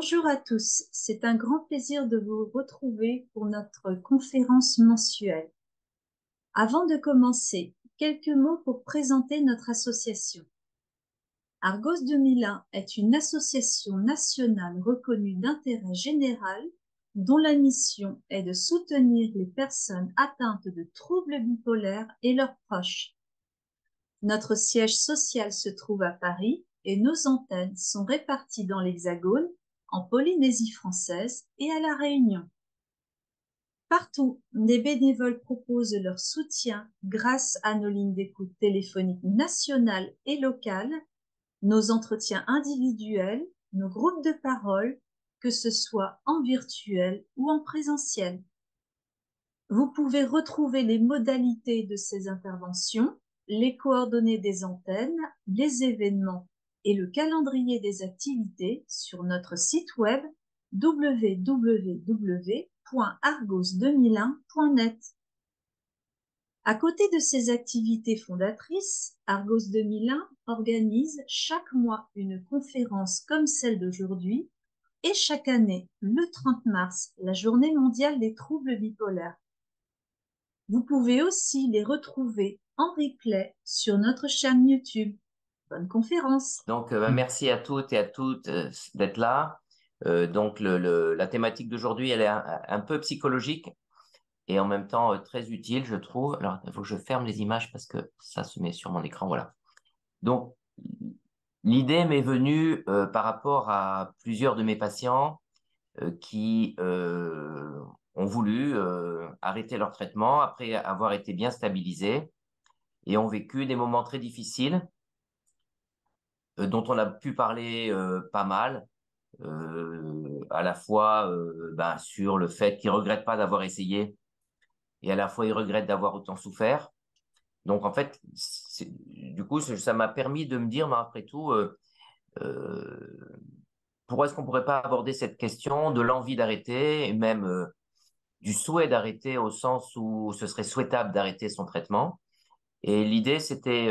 Bonjour à tous, c'est un grand plaisir de vous retrouver pour notre conférence mensuelle. Avant de commencer, quelques mots pour présenter notre association. Argos 2001 est une association nationale reconnue d'intérêt général dont la mission est de soutenir les personnes atteintes de troubles bipolaires et leurs proches. Notre siège social se trouve à Paris et nos antennes sont réparties dans l'Hexagone, en Polynésie française et à La Réunion. Partout, des bénévoles proposent leur soutien grâce à nos lignes d'écoute téléphoniques nationales et locales, nos entretiens individuels, nos groupes de parole, que ce soit en virtuel ou en présentiel. Vous pouvez retrouver les modalités de ces interventions, les coordonnées des antennes, les événements et le calendrier des activités sur notre site web www.argos2001.net. À côté de ces activités fondatrices, Argos 2001 organise chaque mois une conférence comme celle d'aujourd'hui et chaque année, le 30 mars, la Journée mondiale des troubles bipolaires. Vous pouvez aussi les retrouver en replay sur notre chaîne YouTube. Bonne conférence. Donc, merci à toutes et à toutes d'être là. Donc, la thématique d'aujourd'hui, elle est un peu psychologique et en même temps très utile, je trouve. Alors, il faut que je ferme les images parce que ça se met sur mon écran. Voilà. Donc, l'idée m'est venue par rapport à plusieurs de mes patients qui ont voulu arrêter leur traitement après avoir été bien stabilisés et ont vécu des moments très difficiles dont on a pu parler pas mal. À la fois sur le fait qu'ils regrettent pas d'avoir essayé et à la fois ils regrettent d'avoir autant souffert. Donc en fait, du coup, ça m'a permis de me dire, mais après tout, euh, pourquoi est-ce qu'on pourrait pas aborder cette question de l'envie d'arrêter et même du souhait d'arrêter au sens où ce serait souhaitable d'arrêter son traitement. Et l'idée, c'était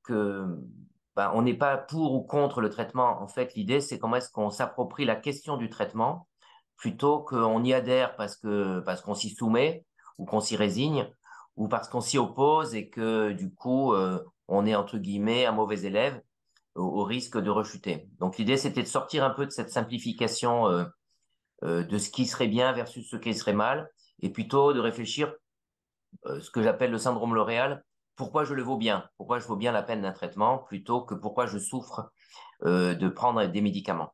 que on n'est pas pour ou contre le traitement. En fait, l'idée, c'est comment est-ce qu'on s'approprie la question du traitement plutôt qu'on y adhère parce qu'on s'y soumet ou qu'on s'y résigne ou parce qu'on s'y oppose et que du coup, on est entre guillemets un mauvais élève au risque de rechuter. Donc l'idée, c'était de sortir un peu de cette simplification de ce qui serait bien versus ce qui serait mal et plutôt de réfléchir ce que j'appelle le syndrome L'Oréal. Pourquoi je le vaux bien? Pourquoi je vaux bien la peine d'un traitement plutôt que pourquoi je souffre de prendre des médicaments?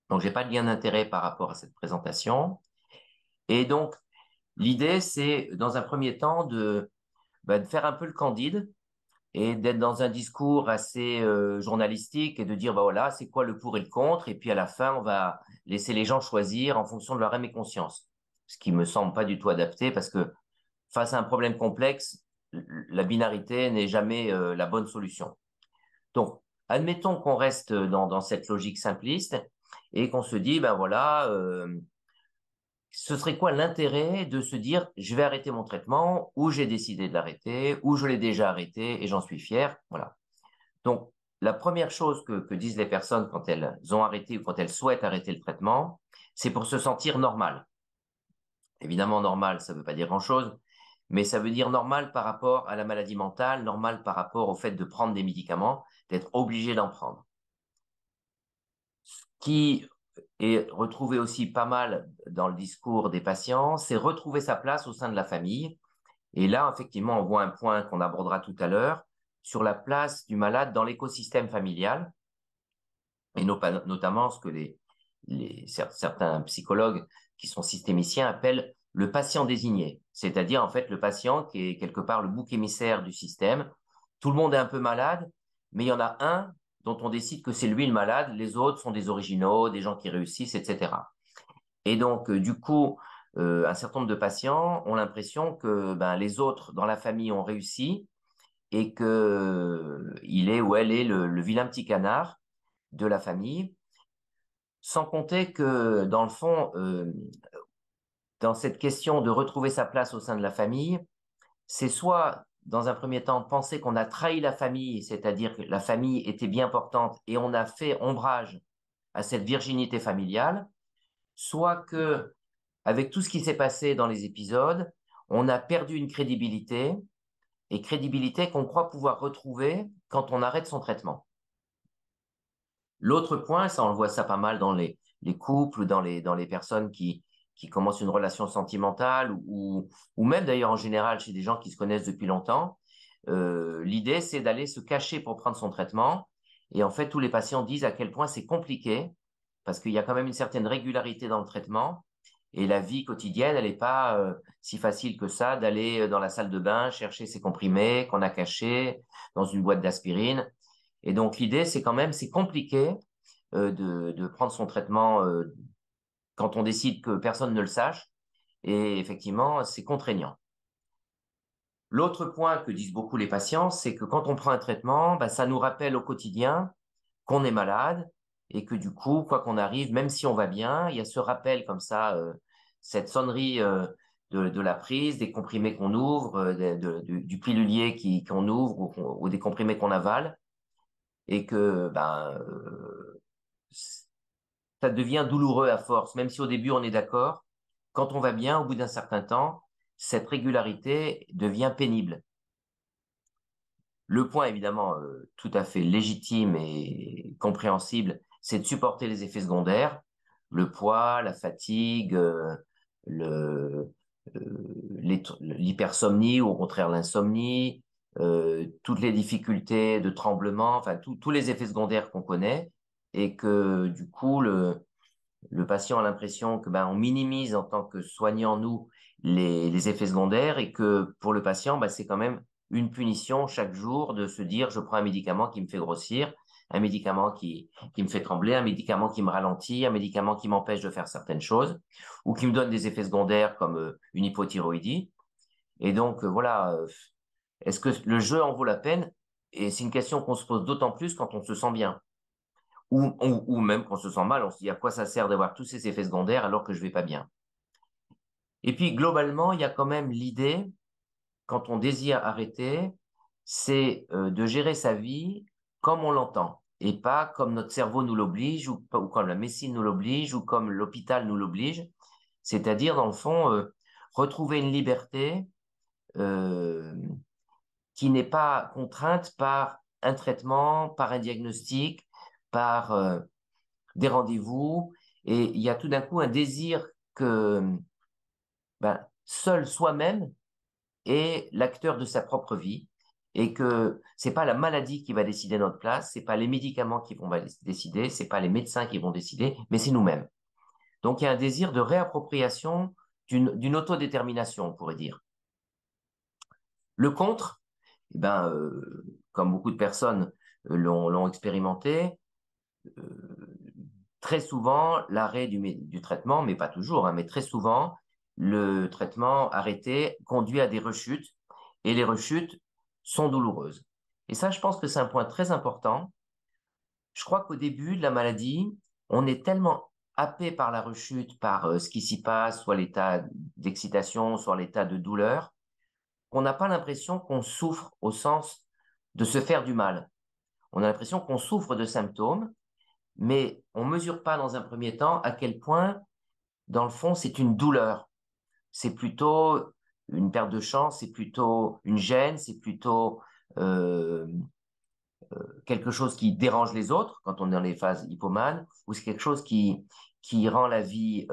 Donc, j'ai pas de lien d'intérêt par rapport à cette présentation. Et donc, l'idée, c'est dans un premier temps de faire un peu le candide et d'être dans un discours assez journalistique et de dire, bah voilà, c'est quoi le pour et le contre. Et puis à la fin, on va laisser les gens choisir en fonction de leur âme et conscience. Ce qui me semble pas du tout adapté parce que face à un problème complexe, la binarité n'est jamais la bonne solution. Donc, admettons qu'on reste dans cette logique simpliste et qu'on se dit, ben voilà, ce serait quoi l'intérêt de se dire, je vais arrêter mon traitement, ou j'ai décidé de l'arrêter, ou je l'ai déjà arrêté et j'en suis fier. Voilà. Donc, la première chose que disent les personnes quand elles ont arrêté ou quand elles souhaitent arrêter le traitement, c'est pour se sentir normal. Évidemment, normal, ça ne veut pas dire grand-chose, mais ça veut dire normal par rapport à la maladie mentale, normal par rapport au fait de prendre des médicaments, d'être obligé d'en prendre. Qui est retrouvé aussi pas mal dans le discours des patients, c'est retrouver sa place au sein de la famille. Et là, effectivement, on voit un point qu'on abordera tout à l'heure sur la place du malade dans l'écosystème familial, et notamment ce que certains psychologues qui sont systémiciens appellent le patient désigné, c'est-à-dire en fait le patient qui est quelque part le bouc émissaire du système. Tout le monde est un peu malade, mais il y en a un dont on décide que c'est lui le malade, les autres sont des originaux, des gens qui réussissent, etc. Et donc, du coup, un certain nombre de patients ont l'impression que les autres dans la famille ont réussi et que il est ou elle est le vilain petit canard de la famille, sans compter que dans le fond, dans cette question de retrouver sa place au sein de la famille, c'est soit, dans un premier temps, penser qu'on a trahi la famille, c'est-à-dire que la famille était bien portante et on a fait ombrage à cette virginité familiale, soit que, avec tout ce qui s'est passé dans les épisodes, on a perdu une crédibilité, et crédibilité qu'on croit pouvoir retrouver quand on arrête son traitement. L'autre point, ça on le voit ça pas mal dans les couples, dans les personnes qui commencent une relation sentimentale ou même d'ailleurs en général chez des gens qui se connaissent depuis longtemps, l'idée c'est d'aller se cacher pour prendre son traitement. Et en fait, tous les patients disent à quel point c'est compliqué parce qu'il y a quand même une certaine régularité dans le traitement. Et la vie quotidienne, elle n'est pas si facile que ça d'aller dans la salle de bain chercher ses comprimés qu'on a cachés dans une boîte d'aspirine. Et donc l'idée, c'est quand même, c'est compliqué de prendre son traitement quand on décide que personne ne le sache. Et effectivement, c'est contraignant. L'autre point que disent beaucoup les patients, c'est que quand on prend un traitement, bah, ça nous rappelle au quotidien qu'on est malade et que du coup, quoi qu'on arrive, même si on va bien, il y a ce rappel comme ça, cette sonnerie de la prise, des comprimés qu'on ouvre, du pilulier qu'on ouvre ou des comprimés qu'on avale et que ben, ça devient douloureux à force, même si au début on est d'accord. Quand on va bien, au bout d'un certain temps, cette régularité devient pénible. Le point, évidemment, tout à fait légitime et compréhensible, c'est de supporter les effets secondaires, le poids, la fatigue, le, l'hypersomnie ou au contraire l'insomnie, toutes les difficultés de tremblement, enfin tous les effets secondaires qu'on connaît, et que du coup, le patient a l'impression que ben, on minimise en tant que soignant, nous, les effets secondaires et que pour le patient, ben, c'est quand même une punition chaque jour de se dire, je prends un médicament qui me fait grossir, un médicament qui me fait trembler, un médicament qui me ralentit, un médicament qui m'empêche de faire certaines choses ou qui me donne des effets secondaires comme une hypothyroïdie. Et donc, voilà, est-ce que le jeu en vaut la peine? Et c'est une question qu'on se pose d'autant plus quand on se sent bien ou même qu'on se sent mal, on se dit à quoi ça sert d'avoir tous ces effets secondaires alors que je vais pas bien. Et puis globalement, il y a quand même l'idée, quand on désire arrêter, c'est de gérer sa vie comme on l'entend et pas comme notre cerveau nous l'oblige ou comme la médecine nous l'oblige ou comme l'hôpital nous l'oblige. C'est-à-dire, dans le fond, retrouver une liberté euh, qui n'est pas contrainte par un traitement, par un diagnostic, par des rendez-vous, et il y a tout d'un coup un désir que ben, seul soi-même est l'acteur de sa propre vie et que c'est pas la maladie qui va décider notre place, c'est pas les médicaments qui vont décider, c'est pas les médecins qui vont décider, mais c'est nous-mêmes. Donc il y a un désir de réappropriation d'une autodétermination, on pourrait dire. Le contre, eh ben, comme beaucoup de personnes l'ont expérimenté, très souvent, l'arrêt du traitement, mais pas toujours, hein, mais très souvent, le traitement arrêté conduit à des rechutes et les rechutes sont douloureuses. Et ça, je pense que c'est un point très important. Je crois qu'au début de la maladie, on est tellement happé par la rechute, par ce qui s'y passe, soit l'état d'excitation, soit l'état de douleur, qu'on n'a pas l'impression qu'on souffre au sens de se faire du mal. On a l'impression qu'on souffre de symptômes, mais on mesure pas dans un premier temps à quel point, dans le fond, c'est une douleur. C'est plutôt une perte de chance, c'est plutôt une gêne, c'est plutôt euh, quelque chose qui dérange les autres quand on est dans les phases hypomanes, ou c'est quelque chose qui rend la vie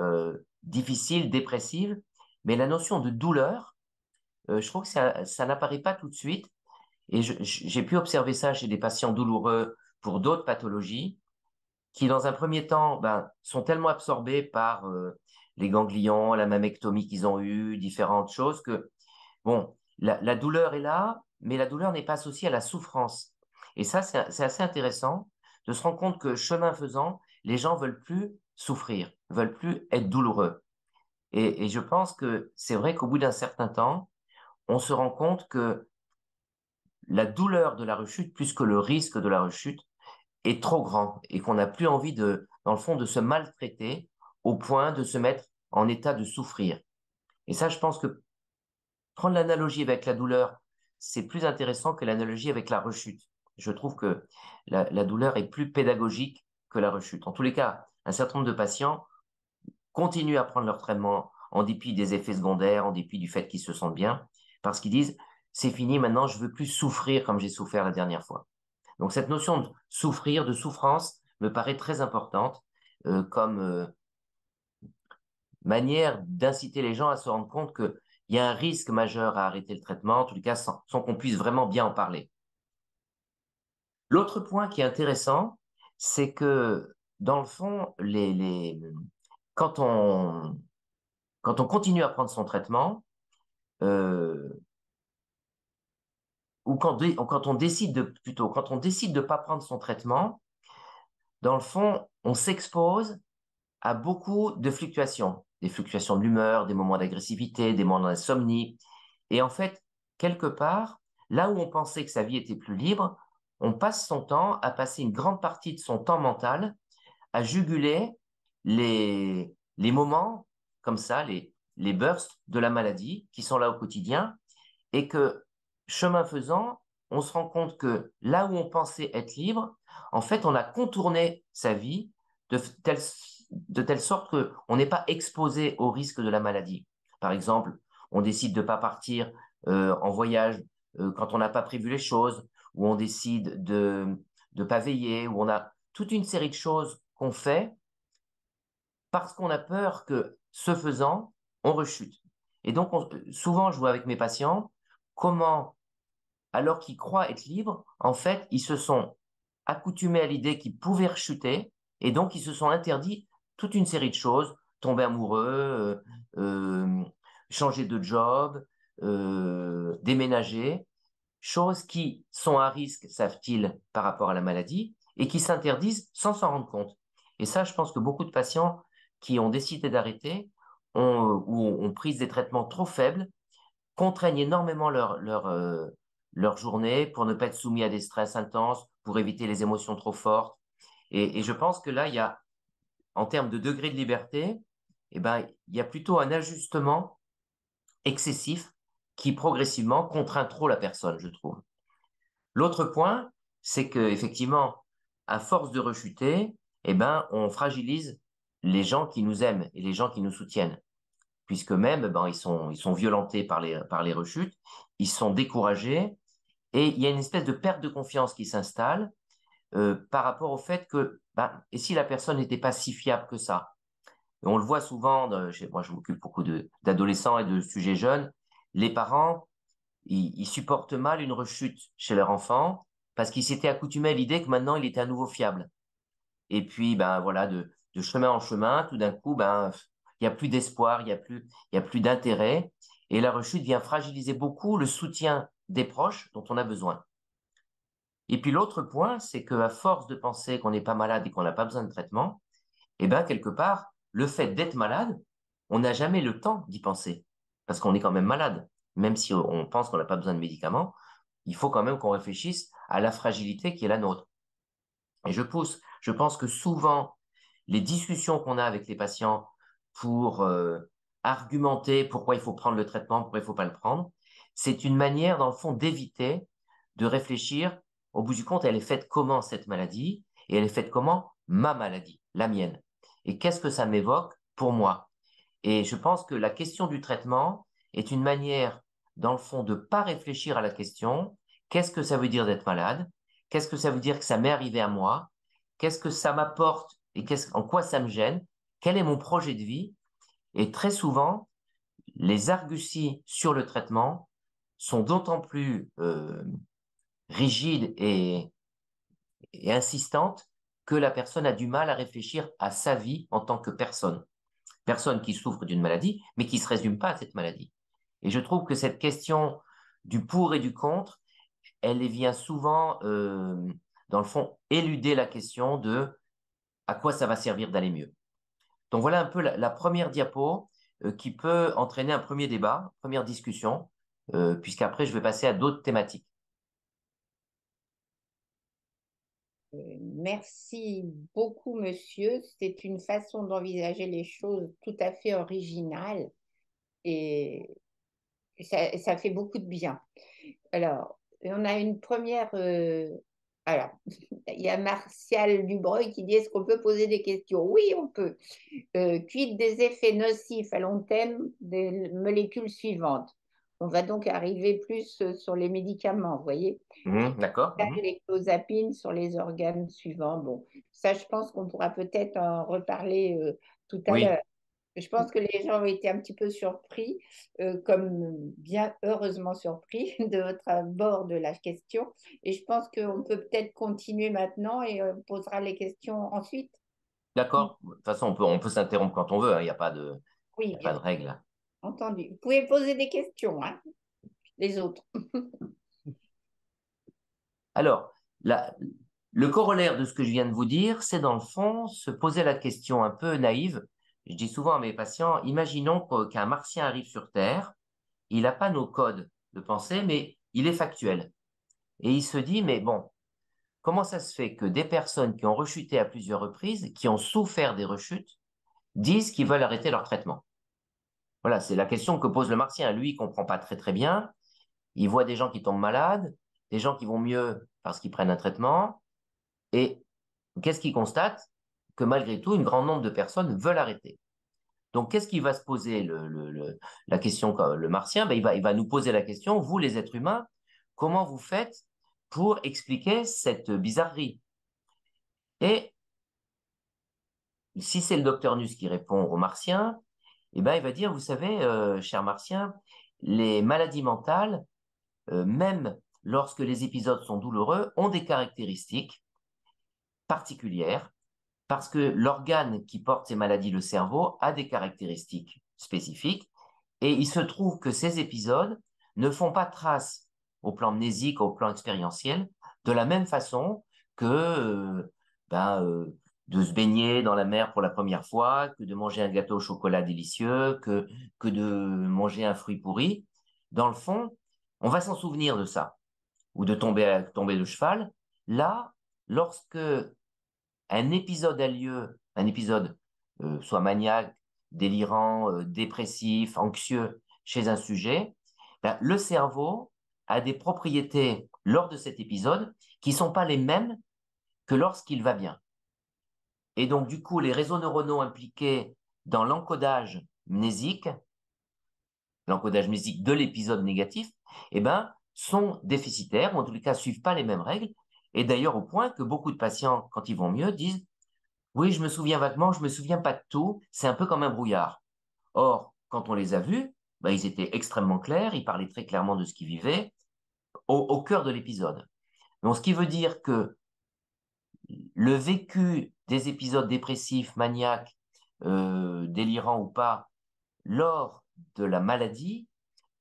difficile, dépressive. Mais la notion de douleur, je trouve que ça n'apparaît pas tout de suite. Et j'ai pu observer ça chez des patients douloureux pour d'autres pathologies qui, dans un premier temps, ben, sont tellement absorbés par les ganglions, la mammectomie qu'ils ont eue, différentes choses, que, bon, la douleur est là, mais la douleur n'est pas associée à la souffrance. Et ça, c'est assez intéressant de se rendre compte que, chemin faisant, les gens veulent plus souffrir, veulent plus être douloureux. Et je pense que c'est vrai qu'au bout d'un certain temps, on se rend compte que la douleur de la rechute, plus que le risque de la rechute, est trop grand et qu'on n'a plus envie dans le fond, de se maltraiter au point de se mettre en état de souffrir. Et ça, je pense que prendre l'analogie avec la douleur, c'est plus intéressant que l'analogie avec la rechute. Je trouve que la douleur est plus pédagogique que la rechute. En tous les cas, un certain nombre de patients continuent à prendre leur traitement en dépit des effets secondaires, en dépit du fait qu'ils se sentent bien, parce qu'ils disent, c'est fini, maintenant je veux plus souffrir comme j'ai souffert la dernière fois. Donc cette notion de souffrir, de souffrance, me paraît très importante comme manière d'inciter les gens à se rendre compte qu'il y a un risque majeur à arrêter le traitement, en tout cas sans qu'on puisse vraiment bien en parler. L'autre point qui est intéressant, c'est que dans le fond, quand on, quand on continue à prendre son traitement, euh, ou quand on décide plutôt, quand on décide de ne pas prendre son traitement, dans le fond, on s'expose à beaucoup de fluctuations, des fluctuations de l'humeur, des moments d'agressivité, des moments d'insomnie. Et en fait, quelque part, là où on pensait que sa vie était plus libre, on passe son temps à passer une grande partie de son temps mental à juguler les moments comme ça, les bursts de la maladie qui sont là au quotidien et que, chemin faisant, on se rend compte que là où on pensait être libre, en fait, on a contourné sa vie de telle, de telle sorte qu'on n'est pas exposé au risque de la maladie. Par exemple, on décide de ne pas partir en voyage quand on n'a pas prévu les choses, ou on décide de ne pas veiller, ou on a toute une série de choses qu'on fait parce qu'on a peur que, ce faisant, on rechute. Et donc, souvent, je vois avec mes patients comment, alors qu'ils croient être libres, en fait, ils se sont accoutumés à l'idée qu'ils pouvaient rechuter, et donc ils se sont interdits toute une série de choses, tomber amoureux, changer de job, déménager, choses qui sont à risque, savent-ils, par rapport à la maladie, et qui s'interdisent sans s'en rendre compte. Et ça, je pense que beaucoup de patients qui ont décidé d'arrêter ou ont pris des traitements trop faibles contraignent énormément leur journée pour ne pas être soumis à des stress intenses, pour éviter les émotions trop fortes. Et je pense que là, il y a, en termes de degré de liberté, eh ben, il y a plutôt un ajustement excessif qui progressivement contraint trop la personne, je trouve. L'autre point, c'est que effectivement, à force de rechuter, eh ben, on fragilise les gens qui nous aiment et les gens qui nous soutiennent, puisque même, ben, ils sont violentés par les rechutes, ils sont découragés, et il y a une espèce de perte de confiance qui s'installe par rapport au fait que, ben, et si la personne n'était pas si fiable que ça? Et on le voit souvent, moi je m'occupe beaucoup d'adolescents et de sujets jeunes, les parents ils supportent mal une rechute chez leur enfant parce qu'ils s'étaient accoutumés à l'idée que maintenant il était à nouveau fiable. Et puis, ben voilà, de chemin en chemin, tout d'un coup, ben, il n'y a plus d'espoir, il y a plus d'intérêt. Et la rechute vient fragiliser beaucoup le soutien des proches dont on a besoin. Et puis l'autre point, c'est qu'à force de penser qu'on n'est pas malade et qu'on n'a pas besoin de traitement, eh ben, quelque part, le fait d'être malade, on n'a jamais le temps d'y penser, parce qu'on est quand même malade. Même si on pense qu'on n'a pas besoin de médicaments, il faut quand même qu'on réfléchisse à la fragilité qui est la nôtre. Et je pense que souvent, les discussions qu'on a avec les patients pour argumenter pourquoi il faut prendre le traitement, pourquoi il ne faut pas le prendre, c'est une manière, dans le fond, d'éviter de réfléchir, au bout du compte, elle est faite comment cette maladie, et elle est faite comment ma maladie, la mienne. Et qu'est-ce que ça m'évoque pour moi? Et je pense que la question du traitement est une manière, dans le fond, de ne pas réfléchir à la question, qu'est-ce que ça veut dire d'être malade? Qu'est-ce que ça veut dire que ça m'est arrivé à moi? Qu'est-ce que ça m'apporte et en quoi ça me gêne? Quel est mon projet de vie? Et très souvent, les arguties sur le traitement sont d'autant plus rigides et insistantes que la personne a du mal à réfléchir à sa vie en tant que personne. Personne qui souffre d'une maladie, mais qui ne se résume pas à cette maladie. Et je trouve que cette question du pour et du contre, elle vient souvent, dans le fond, éluder la question de à quoi ça va servir d'aller mieux. Donc voilà un peu la première diapo qui peut entraîner un premier débat, première discussion, puisqu'après je vais passer à d'autres thématiques. Merci beaucoup, monsieur. C'est une façon d'envisager les choses tout à fait originale et ça fait beaucoup de bien. Alors, on a une première Alors, il y a Martial Dubreuil qui dit, est-ce qu'on peut poser des questions? Oui, on peut. Quid des effets nocifs à long terme des molécules suivantes? On va donc arriver plus sur les médicaments, vous voyez? D'accord. Les clozapines sur les organes suivants. Bon, ça, je pense qu'on pourra peut-être en reparler tout à l'heure. Oui, Je pense que les gens ont été un petit peu surpris, comme bien heureusement surpris de votre abord de la question. Et je pense qu'on peut peut-être continuer maintenant et on posera les questions ensuite. d'accord. De toute façon, on peut s'interrompre quand on veut, hein, il n'y a pas de, il Oui, y a bien pas de sûr, règle. entendu. Vous pouvez poser des questions, hein, les autres. Alors, le corollaire de ce que je viens de vous dire, c'est dans le fond se poser la question un peu naïve. Je dis souvent à mes patients, imaginons qu'un martien arrive sur Terre, il n'a pas nos codes de pensée, mais il est factuel. Et il se dit, mais bon, comment ça se fait que des personnes qui ont rechuté à plusieurs reprises, qui ont souffert des rechutes, disent qu'ils veulent arrêter leur traitement? Voilà, c'est la question que pose le martien. Lui, il comprend pas très très bien. Il voit des gens qui tombent malades, des gens qui vont mieux parce qu'ils prennent un traitement. Et qu'est-ce qu'il constate? Que malgré tout, un grand nombre de personnes veulent arrêter. Donc, qu'est-ce qui va se poser la question, le martien? Ben, il va nous poser la question, vous les êtres humains, comment vous faites pour expliquer cette bizarrerie? Et si c'est le docteur Nuss qui répond au martien, eh ben, il va dire, vous savez, cher martien, les maladies mentales, même lorsque les épisodes sont douloureux, ont des caractéristiques particulières parce que l'organe qui porte ces maladies, le cerveau, a des caractéristiques spécifiques et il se trouve que ces épisodes ne font pas trace au plan mnésique, au plan expérientiel, de la même façon que de se baigner dans la mer pour la première fois, que de manger un gâteau au chocolat délicieux, que de manger un fruit pourri. Dans le fond, on va s'en souvenir de ça, ou de tomber de cheval. Là, lorsque un épisode a lieu, un épisode soit maniaque, délirant, dépressif, anxieux chez un sujet, ben, le cerveau a des propriétés lors de cet épisode qui sont pas les mêmes que lorsqu'il va bien. Et donc, du coup, les réseaux neuronaux impliqués dans l'encodage mnésique de l'épisode négatif, eh ben, sont déficitaires, ou en tous les cas, suivent pas les mêmes règles. Et d'ailleurs, au point que beaucoup de patients, quand ils vont mieux, disent oui, je me souviens vaguement, je me souviens pas de tout, c'est un peu comme un brouillard. Or, quand on les a vus, bah, ils étaient extrêmement clairs, ils parlaient très clairement de ce qu'ils vivaient au cœur de l'épisode. Donc, ce qui veut dire que le vécu des épisodes dépressifs, maniaques, délirants ou pas, lors de la maladie,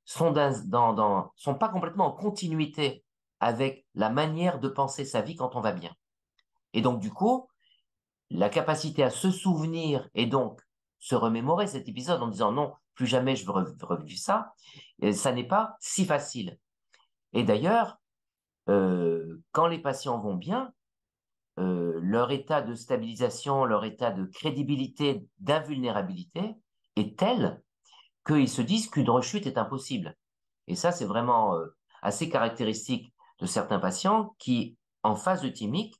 sont pas complètement en continuité avec la manière de penser sa vie quand on va bien. Et donc, du coup, la capacité à se souvenir et donc se remémorer cet épisode en disant non, plus jamais je veux revivre ça, et ça n'est pas si facile. Et d'ailleurs, quand les patients vont bien, leur état de stabilisation, leur état de crédibilité, d'invulnérabilité est tel qu'ils se disent qu'une rechute est impossible. Et ça, c'est vraiment assez caractéristique de certains patients qui, en phase euthymique,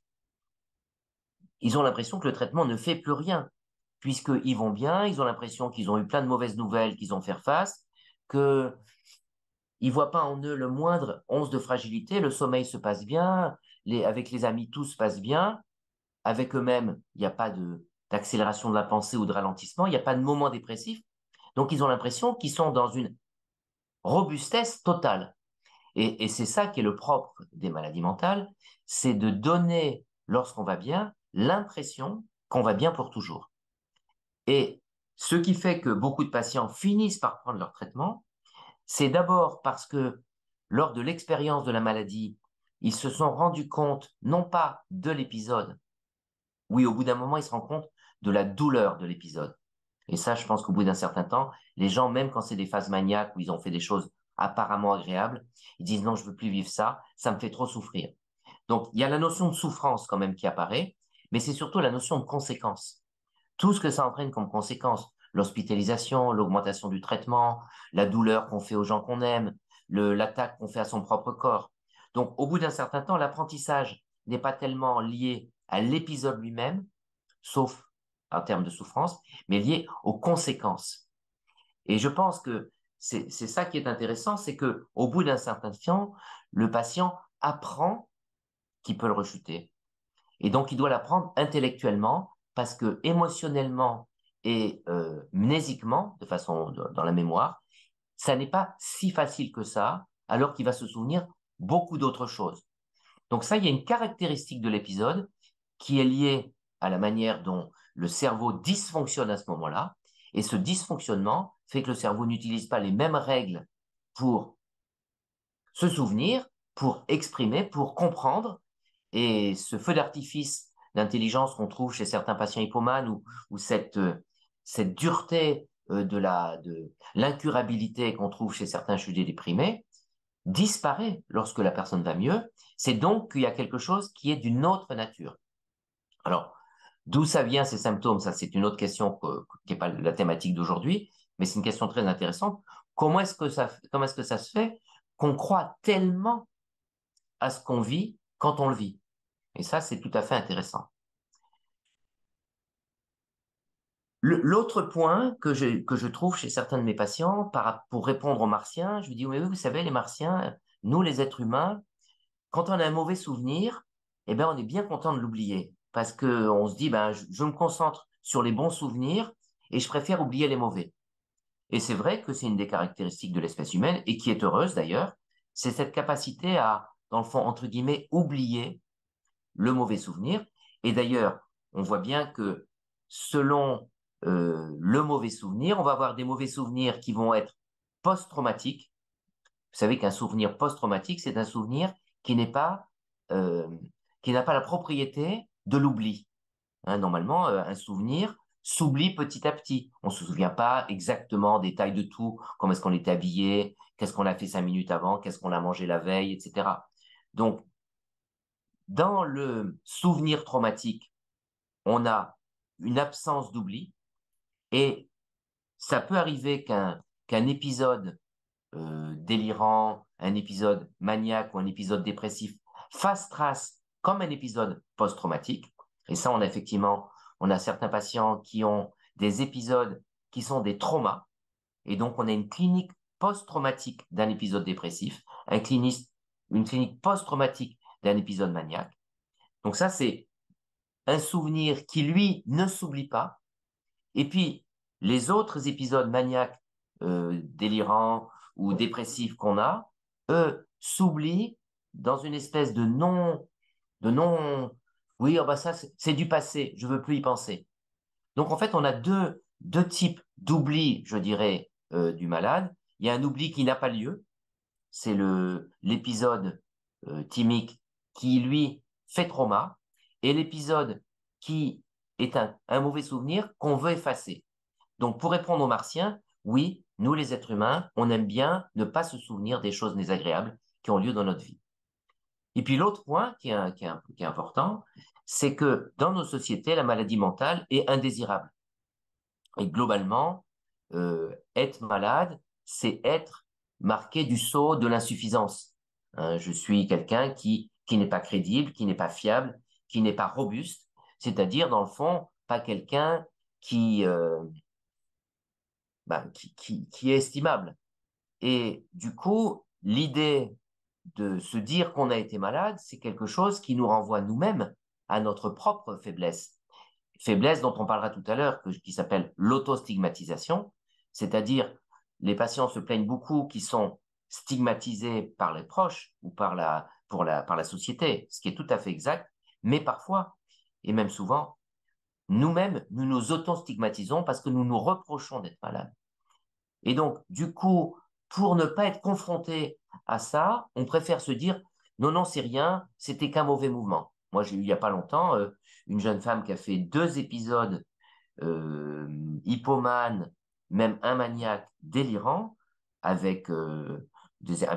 ils ont l'impression que le traitement ne fait plus rien, puisqu'ils vont bien, ils ont l'impression qu'ils ont eu plein de mauvaises nouvelles qu'ils ont fait face, qu'ils ne voient pas en eux le moindre once de fragilité, le sommeil se passe bien, avec les amis, tout se passe bien, avec eux-mêmes, il n'y a pas d'accélération de la pensée ou de ralentissement, il n'y a pas de moment dépressif. Donc, ils ont l'impression qu'ils sont dans une robustesse totale. Et c'est ça qui est le propre des maladies mentales, c'est de donner, lorsqu'on va bien, l'impression qu'on va bien pour toujours. Et ce qui fait que beaucoup de patients finissent par prendre leur traitement, c'est d'abord parce que lors de l'expérience de la maladie, ils se sont rendus compte, non pas de l'épisode, oui, au bout d'un moment, ils se rendent compte de la douleur de l'épisode. Et ça, je pense qu'au bout d'un certain temps, les gens, même quand c'est des phases maniaques où ils ont fait des choses apparemment agréables, ils disent non, je veux plus vivre ça me fait trop souffrir. Donc, il y a la notion de souffrance quand même qui apparaît, mais c'est surtout la notion de conséquence. Tout ce que ça entraîne comme conséquence, l'hospitalisation, l'augmentation du traitement, la douleur qu'on fait aux gens qu'on aime, l'attaque qu'on fait à son propre corps. Donc, au bout d'un certain temps, l'apprentissage n'est pas tellement lié à l'épisode lui-même, sauf en termes de souffrance, mais lié aux conséquences. Et je pense que c'est ça qui est intéressant, c'est que au bout d'un certain temps, le patient apprend qu'il peut le rechuter. Et donc, il doit l'apprendre intellectuellement parce que émotionnellement et mnésiquement, de façon dans la mémoire, ça n'est pas si facile que ça, alors qu'il va se souvenir beaucoup d'autres choses. Donc ça, il y a une caractéristique de l'épisode qui est liée à la manière dont le cerveau dysfonctionne à ce moment-là. Et ce dysfonctionnement fait que le cerveau n'utilise pas les mêmes règles pour se souvenir, pour exprimer, pour comprendre. Et ce feu d'artifice d'intelligence qu'on trouve chez certains patients hypomanes ou cette dureté de l'incurabilité qu'on trouve chez certains sujets déprimés disparaît lorsque la personne va mieux. C'est donc qu'il y a quelque chose qui est d'une autre nature. Alors, d'où ça vient ces symptômes? Ça, c'est une autre question qui n'est pas la thématique d'aujourd'hui, mais c'est une question très intéressante. Comment est-ce que ça se fait qu'on croit tellement à ce qu'on vit quand on le vit? Et ça, c'est tout à fait intéressant. L'autre point que je trouve chez certains de mes patients, pour répondre aux martiens, je lui dis, oui, vous savez, les martiens, nous, les êtres humains, quand on a un mauvais souvenir, eh ben, on est bien content de l'oublier parce que on se dit, ben, je me concentre sur les bons souvenirs et je préfère oublier les mauvais. Et c'est vrai que c'est une des caractéristiques de l'espèce humaine et qui est heureuse d'ailleurs, c'est cette capacité à, dans le fond, entre guillemets, oublier le mauvais souvenir. Et d'ailleurs, on voit bien que selon le mauvais souvenir, on va avoir des mauvais souvenirs qui vont être post-traumatiques. Vous savez qu'un souvenir post-traumatique, c'est un souvenir qui n'est pas, euh, qui n'a pas la propriété de l'oubli. Hein, normalement, un souvenir s'oublie petit à petit. On ne se souvient pas exactement des détails de tout, comment est-ce qu'on était habillé, qu'est-ce qu'on a fait 5 minutes avant, qu'est-ce qu'on a mangé la veille, etc. Donc, dans le souvenir traumatique, on a une absence d'oubli et ça peut arriver qu'un épisode délirant, un épisode maniaque ou un épisode dépressif fasse trace comme un épisode post-traumatique. Et ça, on a certains patients qui ont des épisodes qui sont des traumas. Et donc, on a une clinique post-traumatique d'un épisode dépressif, une clinique post-traumatique d'un épisode maniaque. Donc ça, c'est un souvenir qui, lui, ne s'oublie pas. Et puis, les autres épisodes maniaques, délirants ou dépressifs qu'on a, eux, s'oublient dans une espèce de non, oui, oh bah ça, c'est du passé, je veux plus y penser. Donc, en fait, on a deux types d'oubli, je dirais, du malade. Il y a un oubli qui n'a pas lieu, c'est l'épisode thymique qui, lui, fait trauma, et l'épisode qui est un mauvais souvenir qu'on veut effacer. Donc, pour répondre aux martiens, oui, nous, les êtres humains, on aime bien ne pas se souvenir des choses désagréables qui ont lieu dans notre vie. Et puis, l'autre point qui est important, c'est que dans nos sociétés, la maladie mentale est indésirable. Et globalement, être malade, c'est être marqué du sceau de l'insuffisance. Hein, je suis quelqu'un qui n'est pas crédible, qui n'est pas fiable, qui n'est pas robuste, c'est-à-dire, dans le fond, pas quelqu'un qui, qui est estimable. Et du coup, l'idée de se dire qu'on a été malade, c'est quelque chose qui nous renvoie nous-mêmes à notre propre faiblesse. Faiblesse dont on parlera tout à l'heure, qui s'appelle l'autostigmatisation, c'est-à-dire les patients se plaignent beaucoup qui sont stigmatisés par les proches ou par la société, ce qui est tout à fait exact, mais parfois, et même souvent, nous-mêmes, nous nous auto-stigmatisons parce que nous nous reprochons d'être malades. Et donc, du coup, pour ne pas être confronté à ça, on préfère se dire, non, non, c'est rien, c'était qu'un mauvais mouvement. Moi, j'ai eu il n'y a pas longtemps une jeune femme qui a fait 2 épisodes hypomane, même un maniaque délirant, avec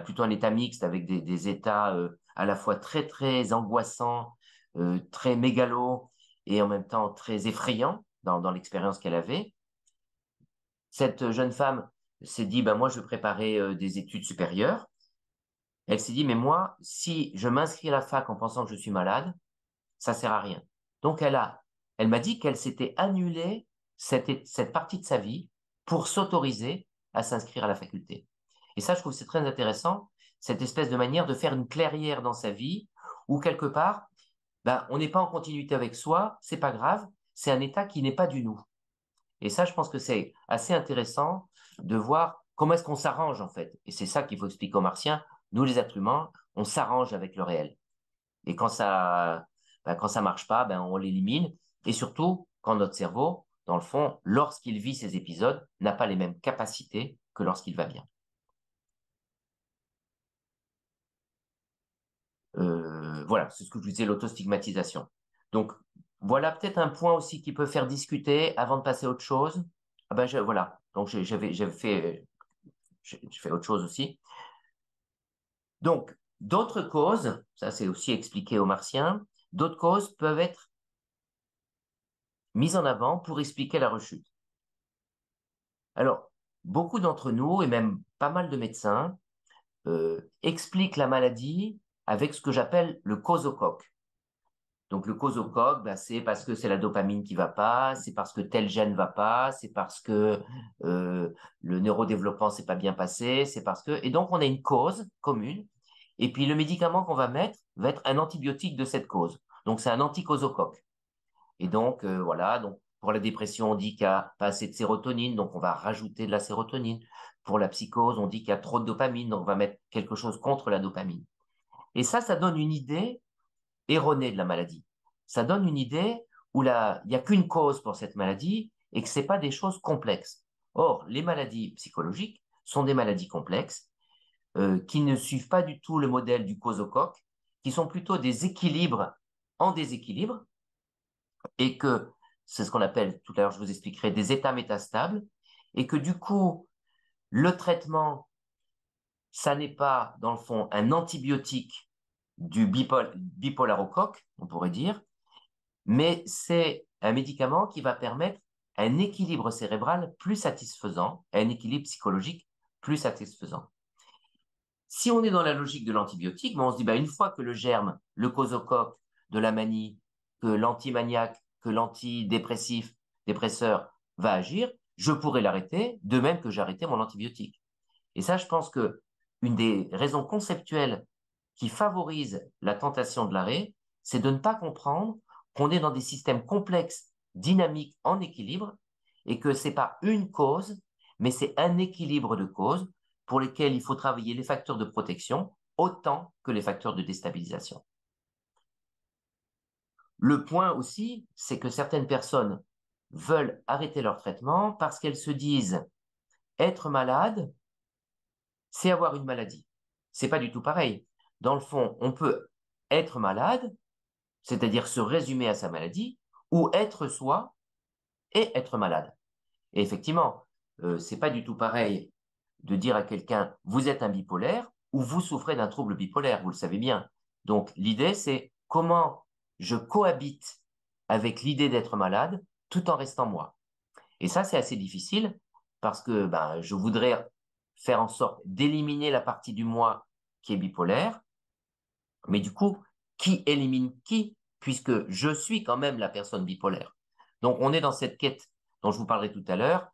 plutôt un état mixte, avec des états à la fois très, très angoissants, très mégalos, et en même temps très effrayants dans l'expérience qu'elle avait. Cette jeune femme s'est dit, ben moi, je vais préparer des études supérieures. Elle s'est dit, mais moi, si je m'inscris à la fac en pensant que je suis malade, ça sert à rien. Donc, elle m'a dit qu'elle s'était annulée cette partie de sa vie pour s'autoriser à s'inscrire à la faculté. Et ça, je trouve que c'est très intéressant, cette espèce de manière de faire une clairière dans sa vie où quelque part, ben, on n'est pas en continuité avec soi, c'est pas grave, c'est un état qui n'est pas du nous. Et ça, je pense que c'est assez intéressant de voir comment est-ce qu'on s'arrange en fait. Et c'est ça qu'il faut expliquer aux Martiens. Nous, les êtres humains, on s'arrange avec le réel. Et quand ça marche pas, ben, on l'élimine. Et surtout, quand notre cerveau, dans le fond, lorsqu'il vit ces épisodes, n'a pas les mêmes capacités que lorsqu'il va bien. Voilà, c'est ce que je vous disais, l'autostigmatisation. Donc, voilà peut-être un point aussi qui peut faire discuter avant de passer à autre chose. Ah ben, voilà, donc j'avais fait, je fais autre chose aussi. Donc, d'autres causes, ça c'est aussi expliqué aux Martiens, d'autres causes peuvent être mises en avant pour expliquer la rechute. Alors, beaucoup d'entre nous, et même pas mal de médecins, expliquent la maladie avec ce que j'appelle le causocoque. Donc, le causocoque, ben, c'est parce que c'est la dopamine qui va pas, c'est parce que tel gène va pas, c'est parce que le neurodéveloppement s'est pas bien passé, c'est parce que... Et donc, on a une cause commune. Et puis, le médicament qu'on va mettre va être un antibiotique de cette cause. Donc, c'est un anticausocoque. Et donc, voilà. Donc, pour la dépression, on dit qu'il n'y a pas assez de sérotonine, donc on va rajouter de la sérotonine. Pour la psychose, on dit qu'il y a trop de dopamine, donc on va mettre quelque chose contre la dopamine. Et ça donne une idée erronée de la maladie. Ça donne une idée où il n'y a qu'une cause pour cette maladie et que ce n'est pas des choses complexes. Or, les maladies psychologiques sont des maladies complexes qui ne suivent pas du tout le modèle du causocoque, qui sont plutôt des équilibres en déséquilibre et que c'est ce qu'on appelle, tout à l'heure je vous expliquerai, des états métastables et que du coup, le traitement, ça n'est pas, dans le fond, un antibiotique du bipolarocoque, on pourrait dire, mais c'est un médicament qui va permettre un équilibre cérébral plus satisfaisant, un équilibre psychologique plus satisfaisant. Si on est dans la logique de l'antibiotique, on se dit, bah, une fois que le germe, le causocoque de la manie, que l'antimaniaque, que l'antidépressif, dépresseur va agir, je pourrais l'arrêter, de même que j'ai arrêté mon antibiotique. Et ça, je pense que une des raisons conceptuelles qui favorise la tentation de l'arrêt, c'est de ne pas comprendre qu'on est dans des systèmes complexes, dynamiques, en équilibre, et que c'est pas une cause, mais c'est un équilibre de causes pour lesquels il faut travailler les facteurs de protection autant que les facteurs de déstabilisation. Le point aussi, c'est que certaines personnes veulent arrêter leur traitement parce qu'elles se disent être malade, c'est avoir une maladie. C'est pas du tout pareil. Dans le fond, on peut être malade, c'est-à-dire se résumer à sa maladie, ou être soi et être malade. Et effectivement, c'est pas du tout pareil de dire à quelqu'un vous êtes un bipolaire ou vous souffrez d'un trouble bipolaire, vous le savez bien. Donc l'idée c'est comment je cohabite avec l'idée d'être malade tout en restant moi. Et ça c'est assez difficile parce que ben, je voudrais faire en sorte d'éliminer la partie du moi qui est bipolaire, mais du coup, qui élimine qui, puisque je suis quand même la personne bipolaire. Donc on est dans cette quête dont je vous parlerai tout à l'heure,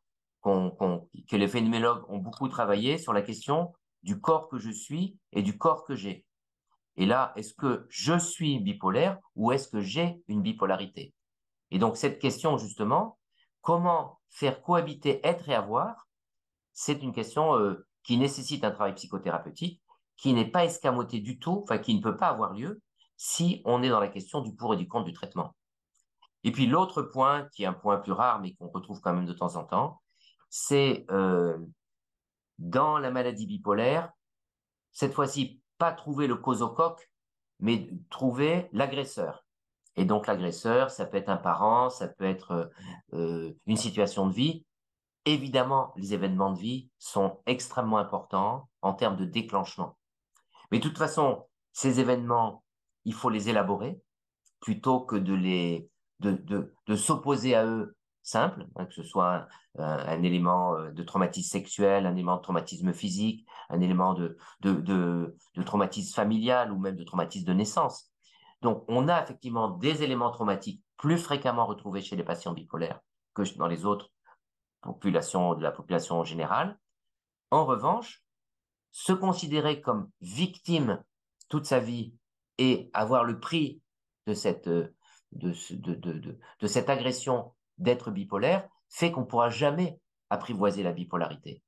que les phénoménologues ont beaucoup travaillé sur la question du corps que je suis et du corps que j'ai. Et là, est-ce que je suis bipolaire ou est-ce que j'ai une bipolarité? Et donc cette question, justement, comment faire cohabiter être et avoir, c'est une question qui nécessite un travail psychothérapeutique, qui n'est pas escamoté du tout, enfin qui ne peut pas avoir lieu si on est dans la question du pour et du contre du traitement. Et puis l'autre point, qui est un point plus rare, mais qu'on retrouve quand même de temps en temps, c'est dans la maladie bipolaire, cette fois-ci, pas trouver le causocoque, mais trouver l'agresseur. Et donc l'agresseur, ça peut être un parent, ça peut être une situation de vie. Évidemment, les événements de vie sont extrêmement importants en termes de déclenchement. Mais de toute façon, ces événements, il faut les élaborer plutôt que de s'opposer à eux simple, hein, que ce soit un élément de traumatisme sexuel, un élément de traumatisme physique, un élément de traumatisme familial ou même de traumatisme de naissance. Donc, on a effectivement des éléments traumatiques plus fréquemment retrouvés chez les patients bipolaires que dans les autres populations de la population générale. En revanche, se considérer comme victime toute sa vie et avoir le prix de cette, de cette agression d'être bipolaire fait qu'on ne pourra jamais apprivoiser la bipolarité.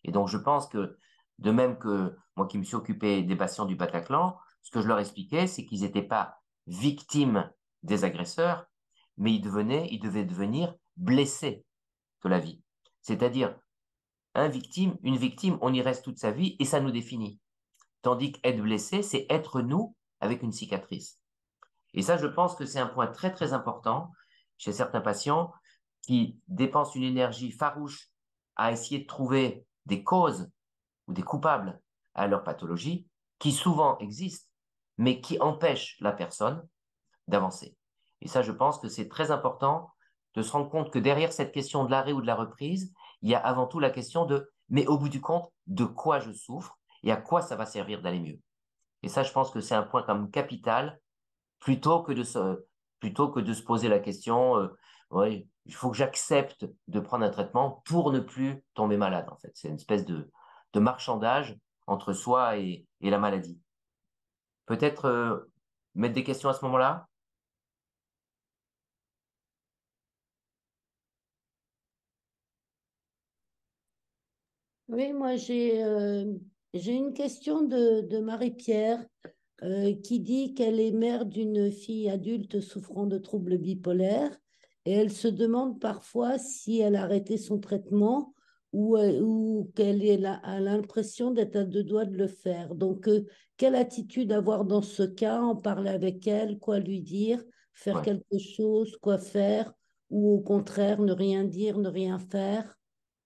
Et donc, je pense que, de même que moi qui me suis occupé des patients du Bataclan, ce que je leur expliquais, c'est qu'ils n'étaient pas victimes des agresseurs, mais ils devaient devenir blessés de la vie. C'est-à-dire, une victime, on y reste toute sa vie et ça nous définit. Tandis qu'être blessé, c'est être nous avec une cicatrice. Et ça, je pense que c'est un point très, très important chez certains patients qui dépensent une énergie farouche à essayer de trouver des causes ou des coupables à leur pathologie, qui souvent existent, mais qui empêchent la personne d'avancer. Et ça, je pense que c'est très important de se rendre compte que derrière cette question de l'arrêt ou de la reprise, il y a avant tout la question de, mais au bout du compte, de quoi je souffre et à quoi ça va servir d'aller mieux. Et ça, je pense que c'est un point comme capital, plutôt que de se poser la question, ouais, il faut que j'accepte de prendre un traitement pour ne plus tomber malade, en fait. C'est une espèce de marchandage entre soi et la maladie. Peut-être mettre des questions à ce moment-là? Oui, moi j'ai une question de Marie-Pierre qui dit qu'elle est mère d'une fille adulte souffrant de troubles bipolaires et elle se demande parfois si elle a arrêté son traitement ou qu'elle a l'impression d'être à deux doigts de le faire. Donc, quelle attitude avoir dans ce cas, en parler avec elle, quoi lui dire, faire Ouais. quelque chose, quoi faire, ou au contraire ne rien dire, ne rien faire?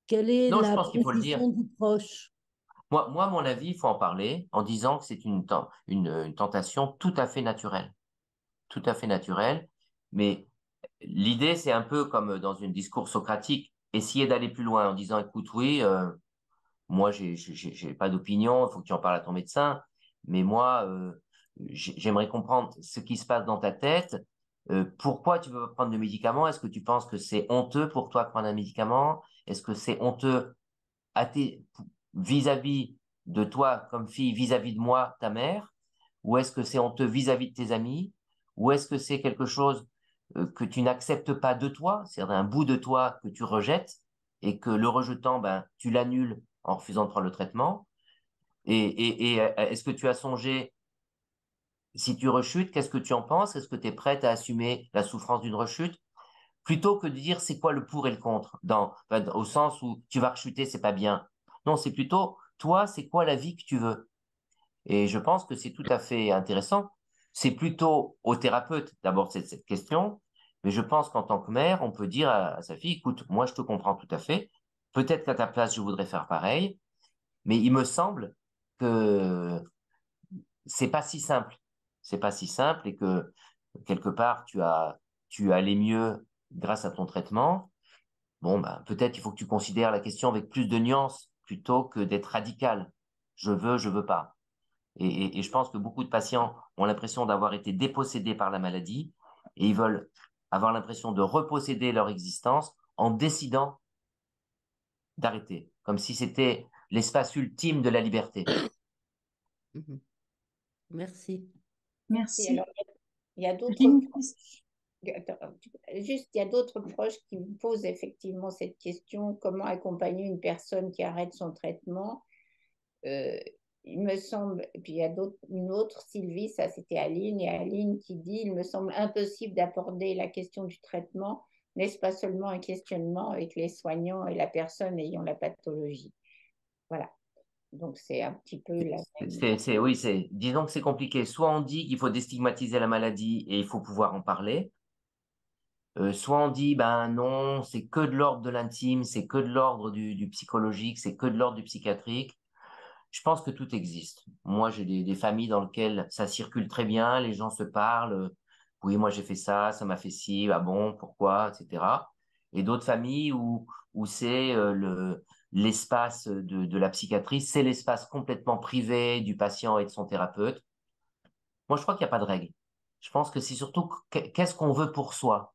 Quelle est Non, je la pense qu'il faut le dire. position du proche? Moi, à mon avis, il faut en parler en disant que c'est une tentation tout à fait naturelle. Tout à fait naturelle. Mais l'idée, c'est un peu comme dans une discours socratique, essayer d'aller plus loin en disant, écoute, oui, moi, j'ai pas d'opinion, il faut que tu en parles à ton médecin, mais moi, j'aimerais comprendre ce qui se passe dans ta tête. Pourquoi tu veux pas prendre de médicaments? Est-ce que tu penses que c'est honteux pour toi de prendre un médicament? Est-ce que c'est honteux à vis-à-vis de toi comme fille, vis-à-vis de moi, ta mère? Ou est-ce que c'est honteux vis-à-vis de tes amis? Ou est-ce que c'est quelque chose que tu n'acceptes pas de toi, c'est-à-dire un bout de toi que tu rejettes et que le rejetant, ben, tu l'annules en refusant de prendre le traitement? Et est-ce que tu as songé, si tu rechutes, qu'est-ce que tu en penses? Est-ce que tu es prête à assumer la souffrance d'une rechute? Plutôt que de dire c'est quoi le pour et le contre, au sens où tu vas rechuter, c'est pas bien. Non, c'est plutôt, toi, c'est quoi la vie que tu veux? Et je pense que c'est tout à fait intéressant. C'est plutôt au thérapeute d'abord cette question, mais je pense qu'en tant que mère, on peut dire à sa fille, écoute, moi je te comprends tout à fait. Peut-être qu'à ta place, je voudrais faire pareil, mais il me semble que c'est pas si simple. C'est pas si simple et que quelque part tu as allé mieux grâce à ton traitement. Bon, bah, peut-être il faut que tu considères la question avec plus de nuances plutôt que d'être radical. Je veux pas. Et je pense que beaucoup de patients ont l'impression d'avoir été dépossédés par la maladie et ils veulent avoir l'impression de reposséder leur existence en décidant d'arrêter, comme si c'était l'espace ultime de la liberté. Mhm. Merci. Merci. Merci. Alors, il y a J'ai d'autres une question. proches. Attends, juste, il y a d'autres proches qui me posent effectivement cette question, comment accompagner une personne qui arrête son traitement? Euh, il me semble, et puis il y a une autre, Sylvie, ça c'était Aline, et Aline qui dit, il me semble impossible d'aborder la question du traitement, n'est-ce pas seulement un questionnement avec les soignants et la personne ayant la pathologie? Voilà, donc c'est un petit peu la même. Oui, disons que c'est compliqué. Soit on dit qu'il faut déstigmatiser la maladie et il faut pouvoir en parler. Soit on dit, ben non, c'est que de l'ordre de l'intime, c'est que de l'ordre du psychologique, c'est que de l'ordre du psychiatrique. Je pense que tout existe. Moi, j'ai des familles dans lesquelles ça circule très bien, les gens se parlent. Oui, moi j'ai fait ça, ça m'a fait ci, ah bon, pourquoi, etc. et d'autres familles où c'est l'espace de la psychiatrie, c'est l'espace complètement privé du patient et de son thérapeute. Moi, je crois qu'il n'y a pas de règle. Je pense que c'est surtout qu'est-ce qu'on veut pour soi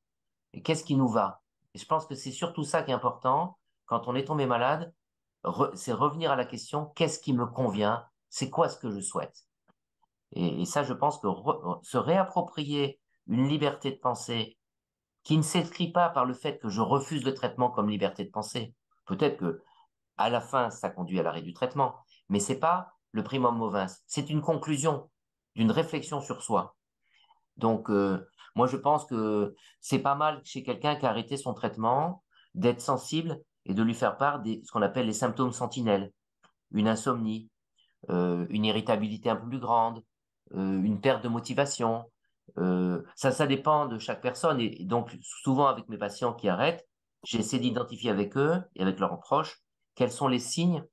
et qu'est-ce qui nous va. Et je pense que c'est surtout ça qui est important quand on est tombé malade, c'est revenir à la question qu'est-ce qui me convient, c'est quoi ce que je souhaite. Et ça, je pense que se réapproprier une liberté de pensée qui ne s'écrit pas par le fait que je refuse le traitement comme liberté de penser. Peut-être que à la fin, ça conduit à l'arrêt du traitement, mais c'est pas le primum movens. C'est une conclusion d'une réflexion sur soi. Donc, moi, je pense que c'est pas mal chez quelqu'un qui a arrêté son traitement d'être sensible et de lui faire part de ce qu'on appelle les symptômes sentinelles, une insomnie, une irritabilité un peu plus grande, une perte de motivation. Ça dépend de chaque personne. Et donc, souvent, avec mes patients qui arrêtent, j'essaie d'identifier avec eux et avec leurs proches quels sont les signes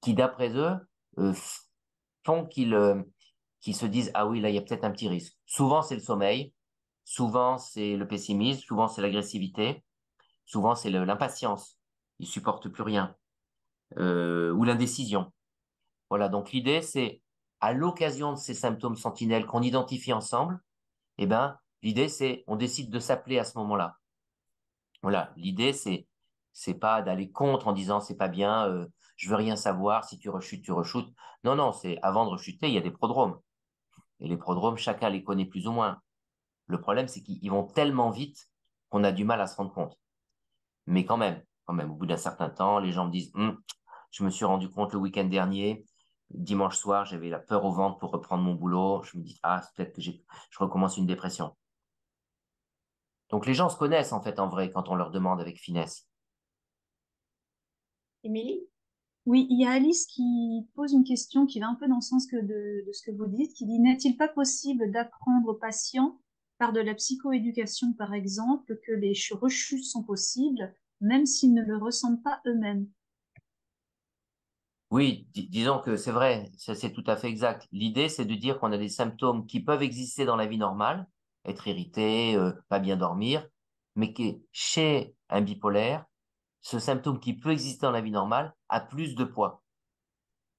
qui, d'après eux, euh, font qu'ils se disent, ah oui, là, il y a peut-être un petit risque. Souvent, c'est le sommeil. Souvent, c'est le pessimisme. Souvent, c'est l'agressivité. Souvent, c'est l'impatience. Ils supportent plus rien. Ou l'indécision. Voilà, donc l'idée, c'est à l'occasion de ces symptômes sentinelles qu'on identifie ensemble, eh ben, l'idée, c'est on décide de s'appeler à ce moment-là. Voilà, l'idée, c'est pas d'aller contre en disant c'est pas bien, je veux rien savoir, si tu rechutes, tu rechutes. Non, non, c'est avant de rechuter, il y a des prodromes. Et les prodromes, chacun les connaît plus ou moins. Le problème, c'est qu'ils vont tellement vite qu'on a du mal à se rendre compte. Mais quand même, au bout d'un certain temps, les gens me disent, je me suis rendu compte le week-end dernier, dimanche soir, j'avais la peur au ventre pour reprendre mon boulot. Je me dis, ah, c'est peut-être que je recommence une dépression. Donc les gens se connaissent en fait en vrai quand on leur demande avec finesse. Émilie? Oui, il y a Alice qui pose une question qui va un peu dans le sens de ce que vous dites, qui dit, n'est-il pas possible d'apprendre aux patients, par de la psychoéducation par exemple, que les rechutes sont possibles, même s'ils ne le ressentent pas eux-mêmes? Oui, disons que c'est vrai, ça c'est tout à fait exact. L'idée, c'est de dire qu'on a des symptômes qui peuvent exister dans la vie normale, être irrité, pas bien dormir, mais que chez un bipolaire, ce symptôme qui peut exister dans la vie normale a plus de poids.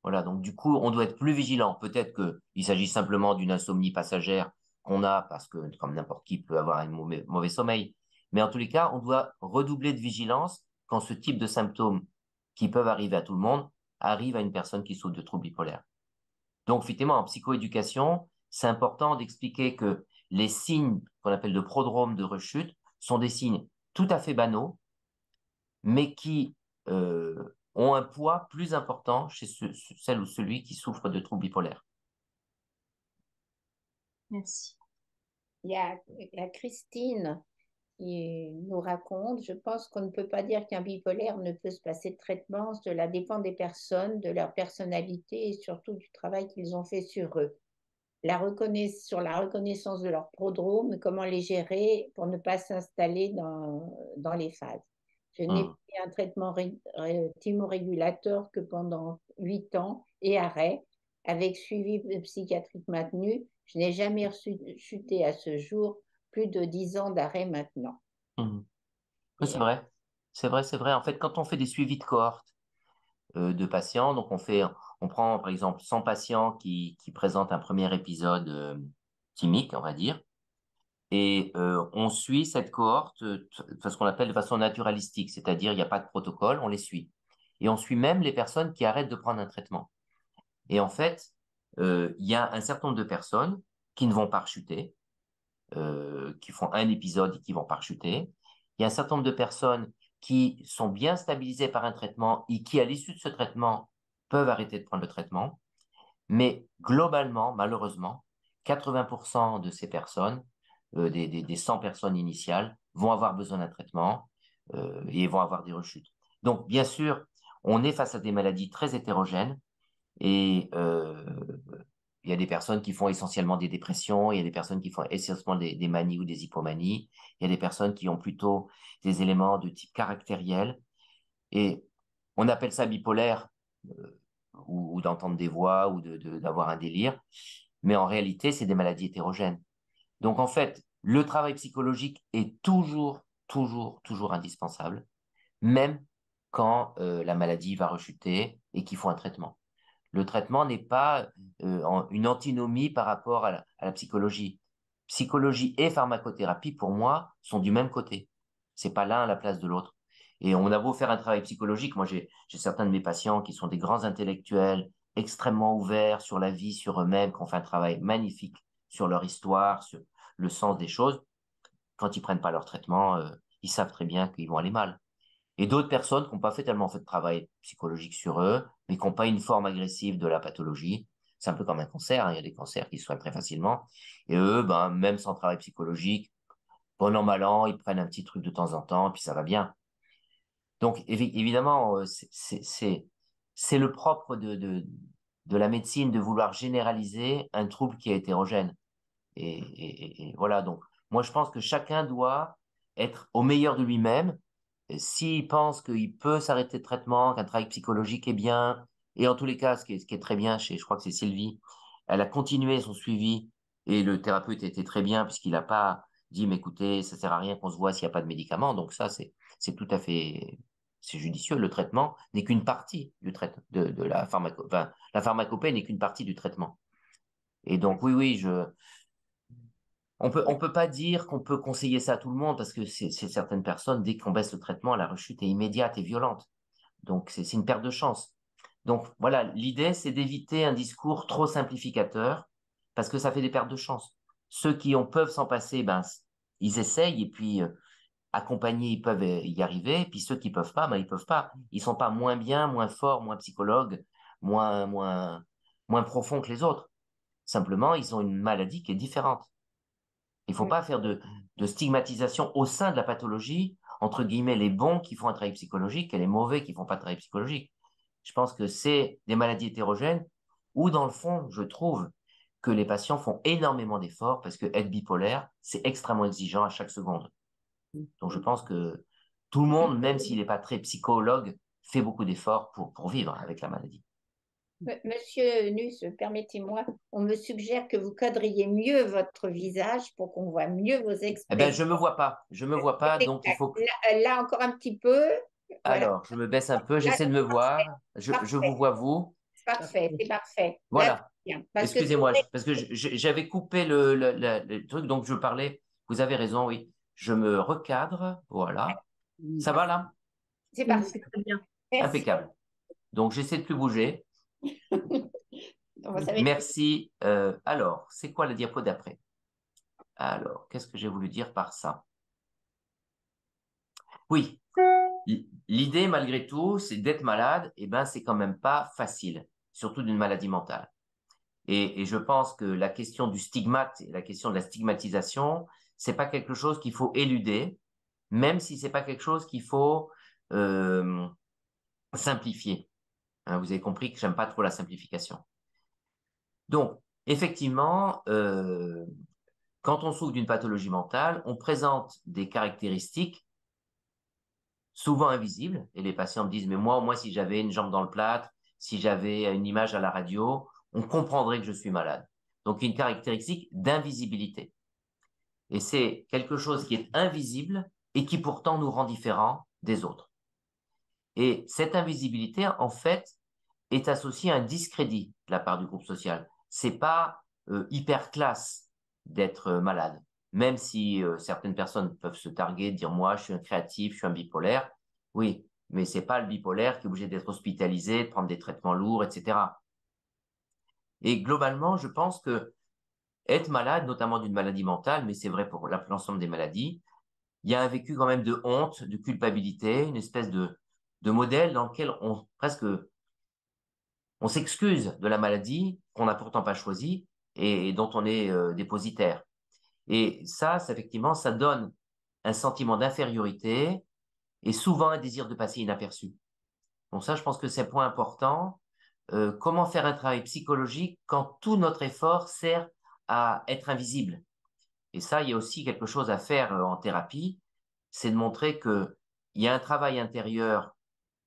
Voilà, donc du coup, on doit être plus vigilant. Peut-être qu'il s'agit simplement d'une insomnie passagère qu'on a parce que, comme n'importe qui, peut avoir un mauvais sommeil. Mais en tous les cas, on doit redoubler de vigilance quand ce type de symptômes qui peuvent arriver à tout le monde arrive à une personne qui souffre de troubles bipolaires. Donc, effectivement, en psychoéducation, c'est important d'expliquer que les signes qu'on appelle de prodrome de rechute sont des signes tout à fait banaux, mais qui ont un poids plus important chez celle ou celui qui souffre de troubles bipolaires. Merci. Il y a la Christine qui nous raconte, je pense qu'on ne peut pas dire qu'un bipolaire ne peut se passer de traitement, cela dépend des personnes, de leur personnalité et surtout du travail qu'ils ont fait sur eux. Sur la reconnaissance de leurs prodromes, comment les gérer pour ne pas s'installer dans les phases. Je n'ai fait un traitement thymorégulateur que pendant 8 ans et arrêt, avec suivi psychiatrique maintenu. Je n'ai jamais chuté à ce jour, plus de 10 ans d'arrêt maintenant. Oui, c'est vrai. C'est vrai, c'est vrai. En fait, quand on fait des suivis de cohorte de patients, donc on prend par exemple 100 patients qui présentent un premier épisode thymique, on va dire, et on suit cette cohorte de ce qu'on appelle de façon naturalistique, c'est-à-dire il n'y a pas de protocole, on les suit. Et on suit même les personnes qui arrêtent de prendre un traitement. Et en fait, il y a un certain nombre de personnes qui ne vont pas rechuter, qui font un épisode et qui vont pas rechuter. Il y a un certain nombre de personnes qui sont bien stabilisées par un traitement et qui, à l'issue de ce traitement, peuvent arrêter de prendre le traitement. Mais globalement, malheureusement, 80% de ces personnes, des 100 personnes initiales, vont avoir besoin d'un traitement et vont avoir des rechutes. Donc, bien sûr, on est face à des maladies très hétérogènes et il y a des personnes qui font essentiellement des dépressions, il y a des personnes qui font essentiellement des manies ou des hypomanies, il y a des personnes qui ont plutôt des éléments de type caractériel. Et on appelle ça bipolaire ou d'entendre des voix ou d'avoir un délire. Mais en réalité, c'est des maladies hétérogènes. Donc en fait, le travail psychologique est toujours toujours indispensable, même quand la maladie va rechuter et qu'il faut un traitement. Le traitement n'est pas une antinomie par rapport à la psychologie. Psychologie et pharmacothérapie, pour moi, sont du même côté. C'est pas l'un à la place de l'autre. Et on a beau faire un travail psychologique, moi j'ai certains de mes patients qui sont des grands intellectuels, extrêmement ouverts sur la vie, sur eux-mêmes, qui ont fait un travail magnifique sur leur histoire, sur le sens des choses. Quand ils prennent pas leur traitement, ils savent très bien qu'ils vont aller mal. Et d'autres personnes qui n'ont pas fait tellement fait de travail psychologique sur eux, mais qui n'ont pas une forme agressive de la pathologie. C'est un peu comme un cancer, hein. Il y a des cancers qui se soignent très facilement. Et eux, ben, même sans travail psychologique, bon an, mal an, ils prennent un petit truc de temps en temps, et puis ça va bien. Donc, évidemment, c'est le propre de la médecine de vouloir généraliser un trouble qui est hétérogène. Et voilà, donc, moi, je pense que chacun doit être au meilleur de lui-même. S'il pense qu'il peut s'arrêter de traitement, qu'un travail psychologique est bien, et en tous les cas, ce qui est très bien je crois que c'est Sylvie, elle a continué son suivi et le thérapeute était très bien puisqu'il n'a pas dit, mais écoutez, ça sert à rien qu'on se voit s'il n'y a pas de médicaments. Donc ça, c'est tout à fait, c'est judicieux. Le traitement n'est qu'une partie du traitement, de la enfin, la pharmacopée n'est qu'une partie du traitement. Et donc, oui, on peut pas dire qu'on peut conseiller ça à tout le monde parce que c'est certaines personnes, dès qu'on baisse le traitement, la rechute est immédiate et violente. Donc, c'est une perte de chance. Donc, voilà, l'idée, c'est d'éviter un discours trop simplificateur parce que ça fait des pertes de chance. Ceux qui peuvent s'en passer, ben, ils essayent et puis accompagnés, ils peuvent y arriver. Et puis ceux qui peuvent pas, ben, ils peuvent pas. Ils sont pas moins bien, moins forts, moins psychologues, moins profonds que les autres. Simplement, ils ont une maladie qui est différente. Il ne faut pas faire de stigmatisation au sein de la pathologie, entre guillemets, les bons qui font un travail psychologique et les mauvais qui font pas de travail psychologique. Je pense que c'est des maladies hétérogènes où, dans le fond, je trouve que les patients font énormément d'efforts parce que être bipolaire, c'est extrêmement exigeant à chaque seconde. Donc, je pense que tout le monde, même s'il n'est pas très psychologue, fait beaucoup d'efforts pour vivre avec la maladie. Monsieur Nus, permettez-moi, on me suggère que vous cadriez mieux votre visage pour qu'on voit mieux vos Eh ben, expressions. je me vois pas, donc il faut que... Là, encore un petit peu. Voilà. Alors, je me baisse un peu, Là, j'essaie de me voir, je parfait, vous vois vous. parfait, c'est parfait. Là, Voilà. c'est bien. Parce que c'est Excusez-moi, vrai parce que j'avais coupé le truc, donc je parlais. Vous avez raison, oui. Je me recadre, voilà. Ça va là? c'est Oui, parfait. c'est très bien. Merci. Impeccable. Donc, j'essaie de plus bouger. On va savoir- Merci. Alors, c'est quoi la diapo d'après? Alors, qu'est-ce que j'ai voulu dire par ça? Oui, l'idée, malgré tout, c'est d'être malade, et ben, c'est quand même pas facile, surtout d'une maladie mentale. Et je pense que la question du stigmate et la question de la stigmatisation, c'est pas quelque chose qu'il faut éluder, même si c'est pas quelque chose qu'il faut euh, simplifier. Hein, vous avez compris que j'aime pas trop la simplification. Donc, effectivement, quand on souffre d'une pathologie mentale, on présente des caractéristiques souvent invisibles, et les patients me disent, mais moi, au moins, si j'avais une jambe dans le plâtre, si j'avais une image à la radio, on comprendrait que je suis malade. Donc, une caractéristique d'invisibilité. Et c'est quelque chose qui est invisible et qui pourtant nous rend différents des autres. Et cette invisibilité, en fait, est associée à un discrédit de la part du groupe social. C'est pas hyper classe d'être malade, même si certaines personnes peuvent se targuer, dire moi, je suis un créatif, je suis un bipolaire. Oui, mais c'est pas le bipolaire qui est obligé d'être hospitalisé, de prendre des traitements lourds, etc. Et globalement, je pense que être malade, notamment d'une maladie mentale, mais c'est vrai pour l'ensemble des maladies, il y a un vécu quand même de honte, de culpabilité, une espèce de modèle dans lequel on s'excuse de la maladie qu'on n'a pourtant pas choisie et dont on est dépositaire. Et ça, effectivement, ça donne un sentiment d'infériorité et souvent un désir de passer inaperçu. Donc ça, je pense que c'est un point important. Comment faire un travail psychologique quand tout notre effort sert à être invisible? Et ça, il y a aussi quelque chose à faire en thérapie, c'est de montrer qu'il y a un travail intérieur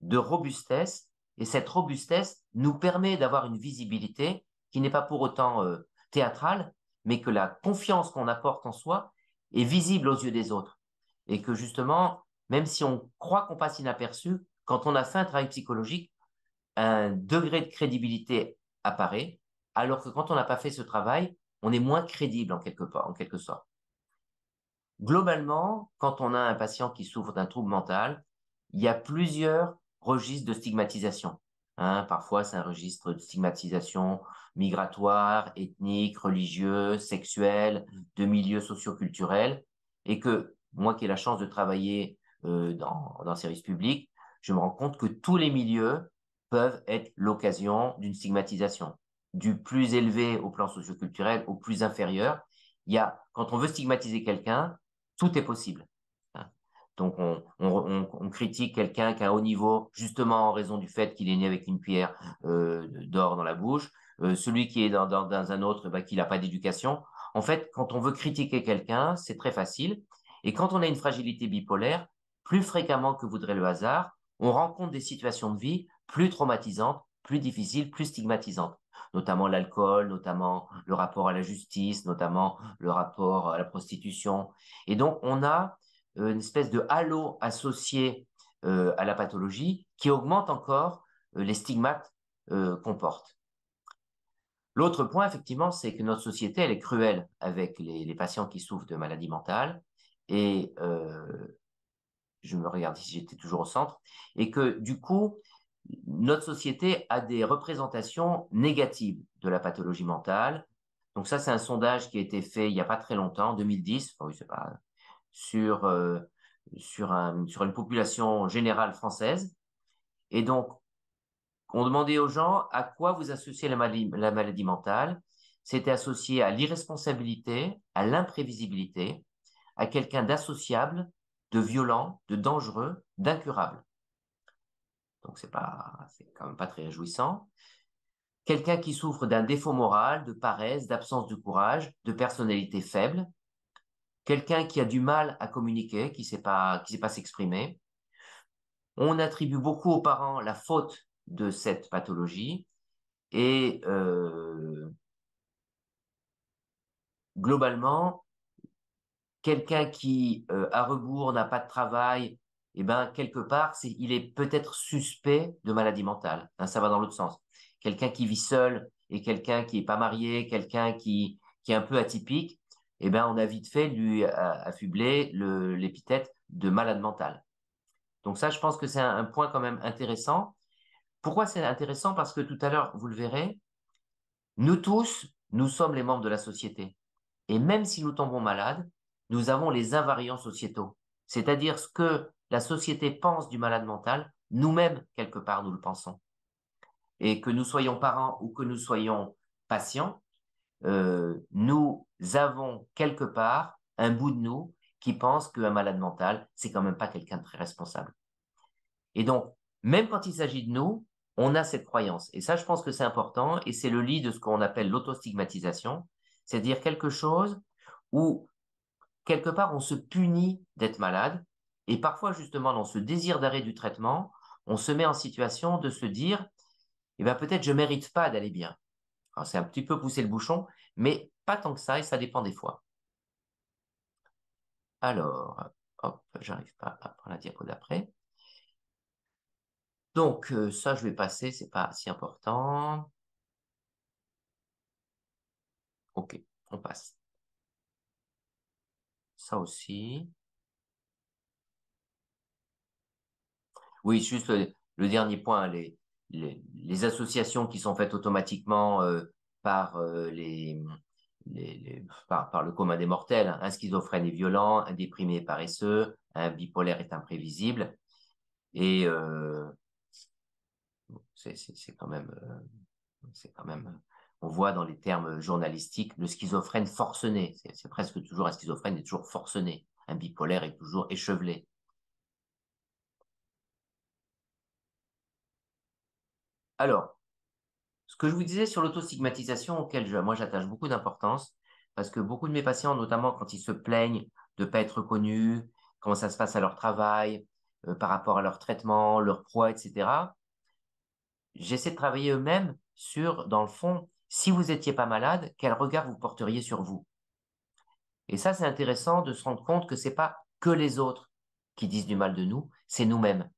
de robustesse, et cette robustesse nous permet d'avoir une visibilité qui n'est pas pour autant théâtrale, mais que la confiance qu'on apporte en soi est visible aux yeux des autres. et que justement, même si on croit qu'on passe inaperçu, quand on a fait un travail psychologique, un degré de crédibilité apparaît, alors que quand on n'a pas fait ce travail, on est moins crédible en quelque sorte. Globalement, quand on a un patient qui souffre d'un trouble mental, il y a plusieurs registres de stigmatisation. Parfois, c'est un registre de stigmatisation migratoire, ethnique, religieux, sexuel, de milieu socio-culturel, et que moi qui ai la chance de travailler dans le service public, je me rends compte que tous les milieux peuvent être l'occasion d'une stigmatisation, du plus élevé au plan socio-culturel au plus inférieur. Quand on veut stigmatiser quelqu'un, tout est possible. Donc, on critique quelqu'un qui a un haut niveau, justement en raison du fait qu'il est né avec une cuillère d'or dans la bouche. Celui qui est dans un autre, qui n'a pas d'éducation. En fait, quand on veut critiquer quelqu'un, c'est très facile. Et quand on a une fragilité bipolaire, plus fréquemment que voudrait le hasard, on rencontre des situations de vie plus traumatisantes, plus difficiles, plus stigmatisantes, notamment l'alcool, notamment le rapport à la justice, notamment le rapport à la prostitution. Et donc, on a une espèce de halo associé à la pathologie qui augmente encore les stigmates qu'on porte. L'autre point, effectivement, c'est que notre société, elle est cruelle avec les patients qui souffrent de maladies mentales. Et je me regarde si j'étais toujours au centre. Et que du coup, notre société a des représentations négatives de la pathologie mentale. Donc ça, c'est un sondage qui a été fait il n'y a pas très longtemps, en 2010. Enfin, oui, c'est pas, sur une population générale française. Et donc, on demandait aux gens à quoi vous associez la maladie mentale. C'était associé à l'irresponsabilité, à l'imprévisibilité, à quelqu'un d'associable, de violent, de dangereux, d'incurable. Donc, c'est quand même pas très réjouissant. Quelqu'un qui souffre d'un défaut moral, de paresse, d'absence de courage, de personnalité faible. Quelqu'un qui a du mal à communiquer, qui sait pas s'exprimer. On attribue beaucoup aux parents la faute de cette pathologie et globalement, quelqu'un qui, à rebours, n'a pas de travail, quelque part, il est peut-être suspect de maladie mentale. Ça va dans l'autre sens. Quelqu'un qui vit seul et quelqu'un qui est pas marié, quelqu'un qui est un peu atypique, on a vite fait de lui affubler l'épithète de malade mental. Donc ça, je pense que c'est un point quand même intéressant. Pourquoi c'est intéressant? Parce que tout à l'heure, vous le verrez, nous tous, nous sommes les membres de la société. Et même si nous tombons malades, nous avons les invariants sociétaux. C'est-à-dire ce que la société pense du malade mental, nous-mêmes, quelque part, nous le pensons. Et que nous soyons parents ou que nous soyons patients, nous avons quelque part un bout de nous qui pense qu'un malade mental, c'est quand même pas quelqu'un de très responsable. Et donc, même quand il s'agit de nous, on a cette croyance. Et ça, je pense que c'est important et c'est le lit de ce qu'on appelle l'autostigmatisation, c'est-à-dire quelque chose où, quelque part, on se punit d'être malade et parfois, justement, dans ce désir d'arrêt du traitement, on se met en situation de se dire, peut-être je mérite pas d'aller bien. Alors, c'est un petit peu pousser le bouchon, mais pas tant que ça et ça dépend des fois. Alors, hop, j'arrive pas à prendre la diapo d'après. Donc, ça, je vais passer, c'est pas si important. Ok, on passe. Ça aussi. Oui, juste le dernier point, les associations qui sont faites automatiquement par, par le commun des mortels. Un schizophrène est violent, un déprimé est paresseux, un bipolaire est imprévisible. Et c'est quand même, on voit dans les termes journalistiques le schizophrène forcené. C'est presque toujours un schizophrène est toujours forcené. Un bipolaire est toujours échevelé. Alors, ce que je vous disais sur l'autostigmatisation auquel moi j'attache beaucoup d'importance, parce que beaucoup de mes patients, notamment quand ils se plaignent de ne pas être connus, comment ça se passe à leur travail, par rapport à leur traitement, leur poids, etc., j'essaie de travailler eux-mêmes sur, dans le fond, si vous n'étiez pas malade, quel regard vous porteriez sur vous? Et ça, c'est intéressant de se rendre compte que c'est pas que les autres qui disent du mal de nous, c'est nous-mêmes.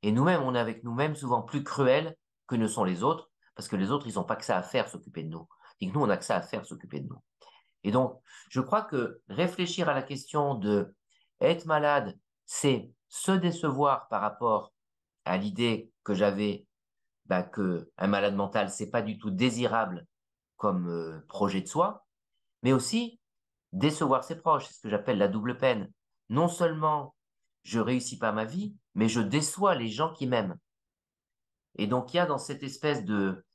Et nous-mêmes, on est avec nous-mêmes souvent plus cruels que ne sont les autres, parce que les autres, ils n'ont pas que ça à faire s'occuper de nous. Et que nous, on a que ça à faire s'occuper de nous. Et donc, je crois que réfléchir à la question de être malade, c'est se décevoir par rapport à l'idée que j'avais qu'un malade mental, c'est pas du tout désirable comme projet de soi, mais aussi décevoir ses proches, c'est ce que j'appelle la double peine. Non seulement je réussis pas ma vie, mais je déçois les gens qui m'aiment. Et donc, il y a dans cette espèce de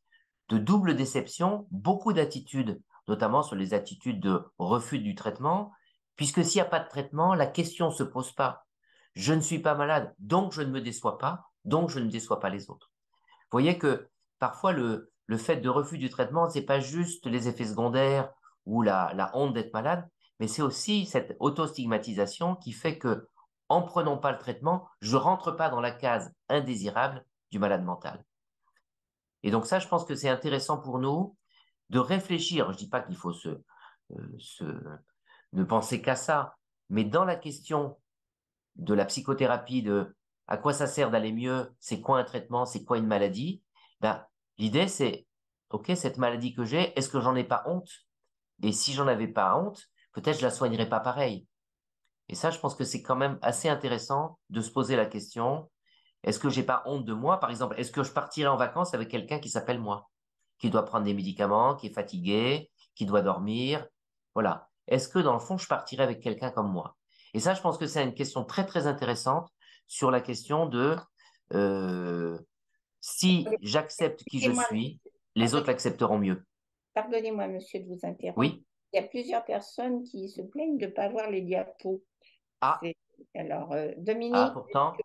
double déception beaucoup d'attitudes, notamment sur les attitudes de refus du traitement, puisque s'il n'y a pas de traitement, la question ne se pose pas. Je ne suis pas malade, donc je ne me déçois pas, donc je ne déçois pas les autres. Vous voyez que parfois le fait de refus du traitement, c'est pas juste les effets secondaires ou la honte d'être malade, mais c'est aussi cette auto-stigmatisation qui fait que, en prenant pas le traitement, je rentre pas dans la case indésirable du malade mental. Et donc ça, je pense que c'est intéressant pour nous de réfléchir. Je dis pas qu'il faut ne penser qu'à ça, mais dans la question de la psychothérapie, de à quoi ça sert d'aller mieux, c'est quoi un traitement, c'est quoi une maladie, l'idée c'est, ok, cette maladie que j'ai, est-ce que j'en ai pas honte? Et si j'en avais pas honte, peut-être je la soignerais pas pareil. Et ça, je pense que c'est quand même assez intéressant de se poser la question, est-ce que j'ai pas honte de moi? Par exemple, est-ce que je partirais en vacances avec quelqu'un qui s'appelle moi, qui doit prendre des médicaments, qui est fatigué, qui doit dormir? Voilà. Est-ce que dans le fond, je partirais avec quelqu'un comme moi? Et ça, je pense que c'est une question très, très intéressante sur la question de si j'accepte qui je suis, les autres l'accepteront mieux. Pardonnez-moi, monsieur, de vous interrompre. Oui? Il y a plusieurs personnes qui se plaignent de ne pas voir les diapos. Ah, Alors, Dominique, pourtant,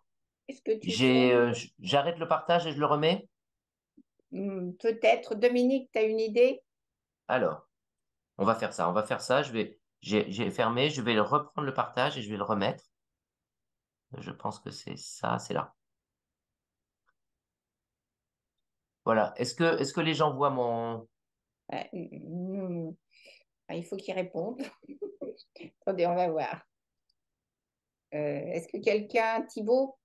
qu'est-ce que tu fais? j'arrête le partage et je le remets? Peut-être. Dominique, tu as une idée? Alors, on va faire ça. On va faire ça. J'ai fermé. Je vais reprendre le partage et je vais le remettre. Je pense que c'est ça. C'est là. Voilà. Est-ce que les gens voient mon... Il faut qu'ils répondent. Attendez, on va voir. Est-ce que quelqu'un, Thibaut,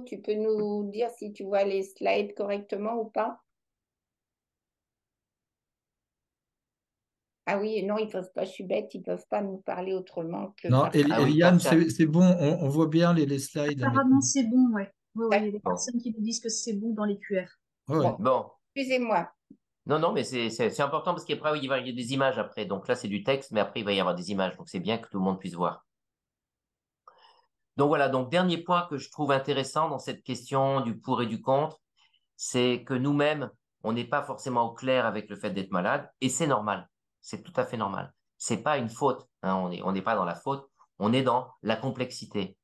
tu peux nous dire si tu vois les slides correctement ou pas? Ah oui, non, ils peuvent pas, je suis bête, ils peuvent pas nous parler autrement que Non, par... Ah oui, Eliane, par chat. c'est bon, on voit bien les slides. Apparemment, c'est bon, ouais. Ouais, il y a des Bon. personnes qui nous disent que c'est bon dans les QR. Ouais. Bon. Excusez-moi. Non, mais c'est important parce qu'après, il va y avoir des images après. Donc là, c'est du texte, mais après, il va y avoir des images. Donc c'est bien que tout le monde puisse voir. Donc voilà. Donc dernier point que je trouve intéressant dans cette question du pour et du contre, c'est que nous-mêmes, on n'est pas forcément au clair avec le fait d'être malade, et c'est normal. C'est tout à fait normal. C'est pas une faute, hein. On n'est pas dans la faute. On est dans la complexité.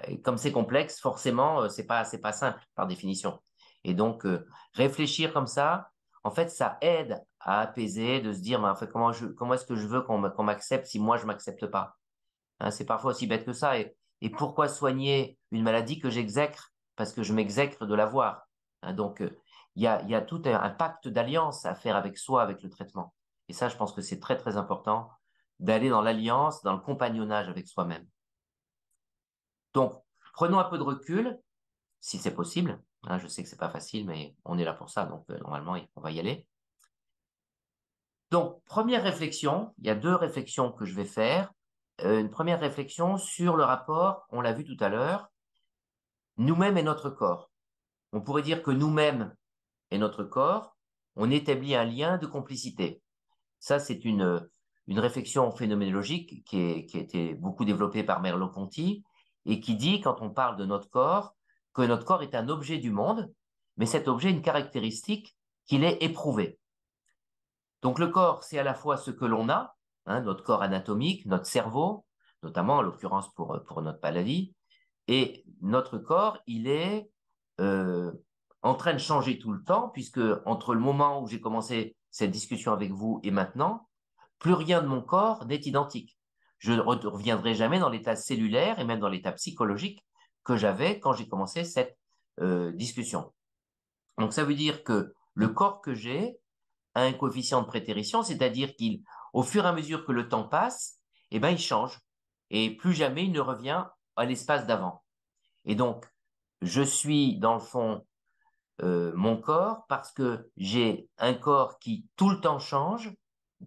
Et comme c'est complexe, forcément, c'est pas simple par définition. Et donc, réfléchir comme ça, en fait, ça aide à apaiser, de se dire, mais en fait, comment est-ce que je veux qu'on m'accepte si moi je m'accepte pas? Hein, c'est parfois aussi bête que ça. Et pourquoi soigner une maladie que j'exècre parce que je m'exècre de l'avoir? Hein, donc, il y a tout un pacte d'alliance à faire avec soi, avec le traitement. Et ça, je pense que c'est très, très important d'aller dans l'alliance, dans le compagnonnage avec soi-même. Donc, prenons un peu de recul, si c'est possible. Hein, je sais que c'est pas facile, mais on est là pour ça, donc normalement, on va y aller. Donc, première réflexion, il y a deux réflexions que je vais faire. Une première réflexion sur le rapport, on l'a vu tout à l'heure, nous-mêmes et notre corps. On pourrait dire que nous-mêmes et notre corps, on établit un lien de complicité. Ça, c'est une réflexion phénoménologique qui a été beaucoup développée par Merleau-Ponty et qui dit, quand on parle de notre corps, que notre corps est un objet du monde, mais cet objet a une caractéristique qu'il est éprouvé. Donc le corps, c'est à la fois ce que l'on a, hein, notre corps anatomique, notre cerveau, notamment en l'occurrence pour notre maladie, et notre corps, il est en train de changer tout le temps, puisque entre le moment où j'ai commencé cette discussion avec vous et maintenant, plus rien de mon corps n'est identique. Je ne reviendrai jamais dans l'état cellulaire et même dans l'état psychologique que j'avais quand j'ai commencé cette discussion. Donc ça veut dire que le corps que j'ai a un coefficient de prétérition, c'est-à-dire qu'au fur et à mesure que le temps passe, eh ben, il change. et plus jamais il ne revient à l'espace d'avant. Et donc, je suis dans le fond mon corps parce que j'ai un corps qui tout le temps change,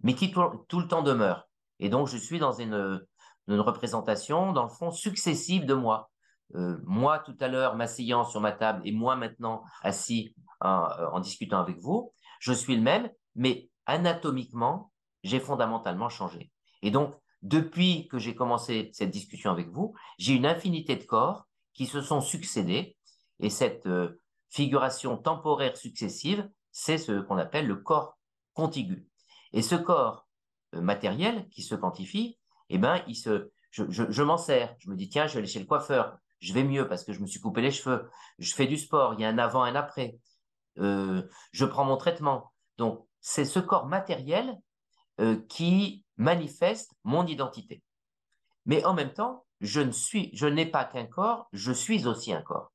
mais qui tout le temps demeure. Et donc, je suis dans une représentation, dans le fond, successive de moi. Moi, tout à l'heure, m'asseyant sur ma table, et moi, maintenant, assis en discutant avec vous, je suis le même, mais anatomiquement, j'ai fondamentalement changé. Et donc, depuis que j'ai commencé cette discussion avec vous, j'ai une infinité de corps qui se sont succédés, et cette figuration temporaire successive, c'est ce qu'on appelle le corps contigu. Et ce corps matériel qui se quantifie, eh ben, je m'en sers. Je me dis, tiens, je vais aller chez le coiffeur. Je vais mieux parce que je me suis coupé les cheveux. Je fais du sport. Il y a un avant, un après. Je prends mon traitement. Donc, c'est ce corps matériel qui manifeste mon identité. Mais en même temps, je n'ai pas qu'un corps, je suis aussi un corps.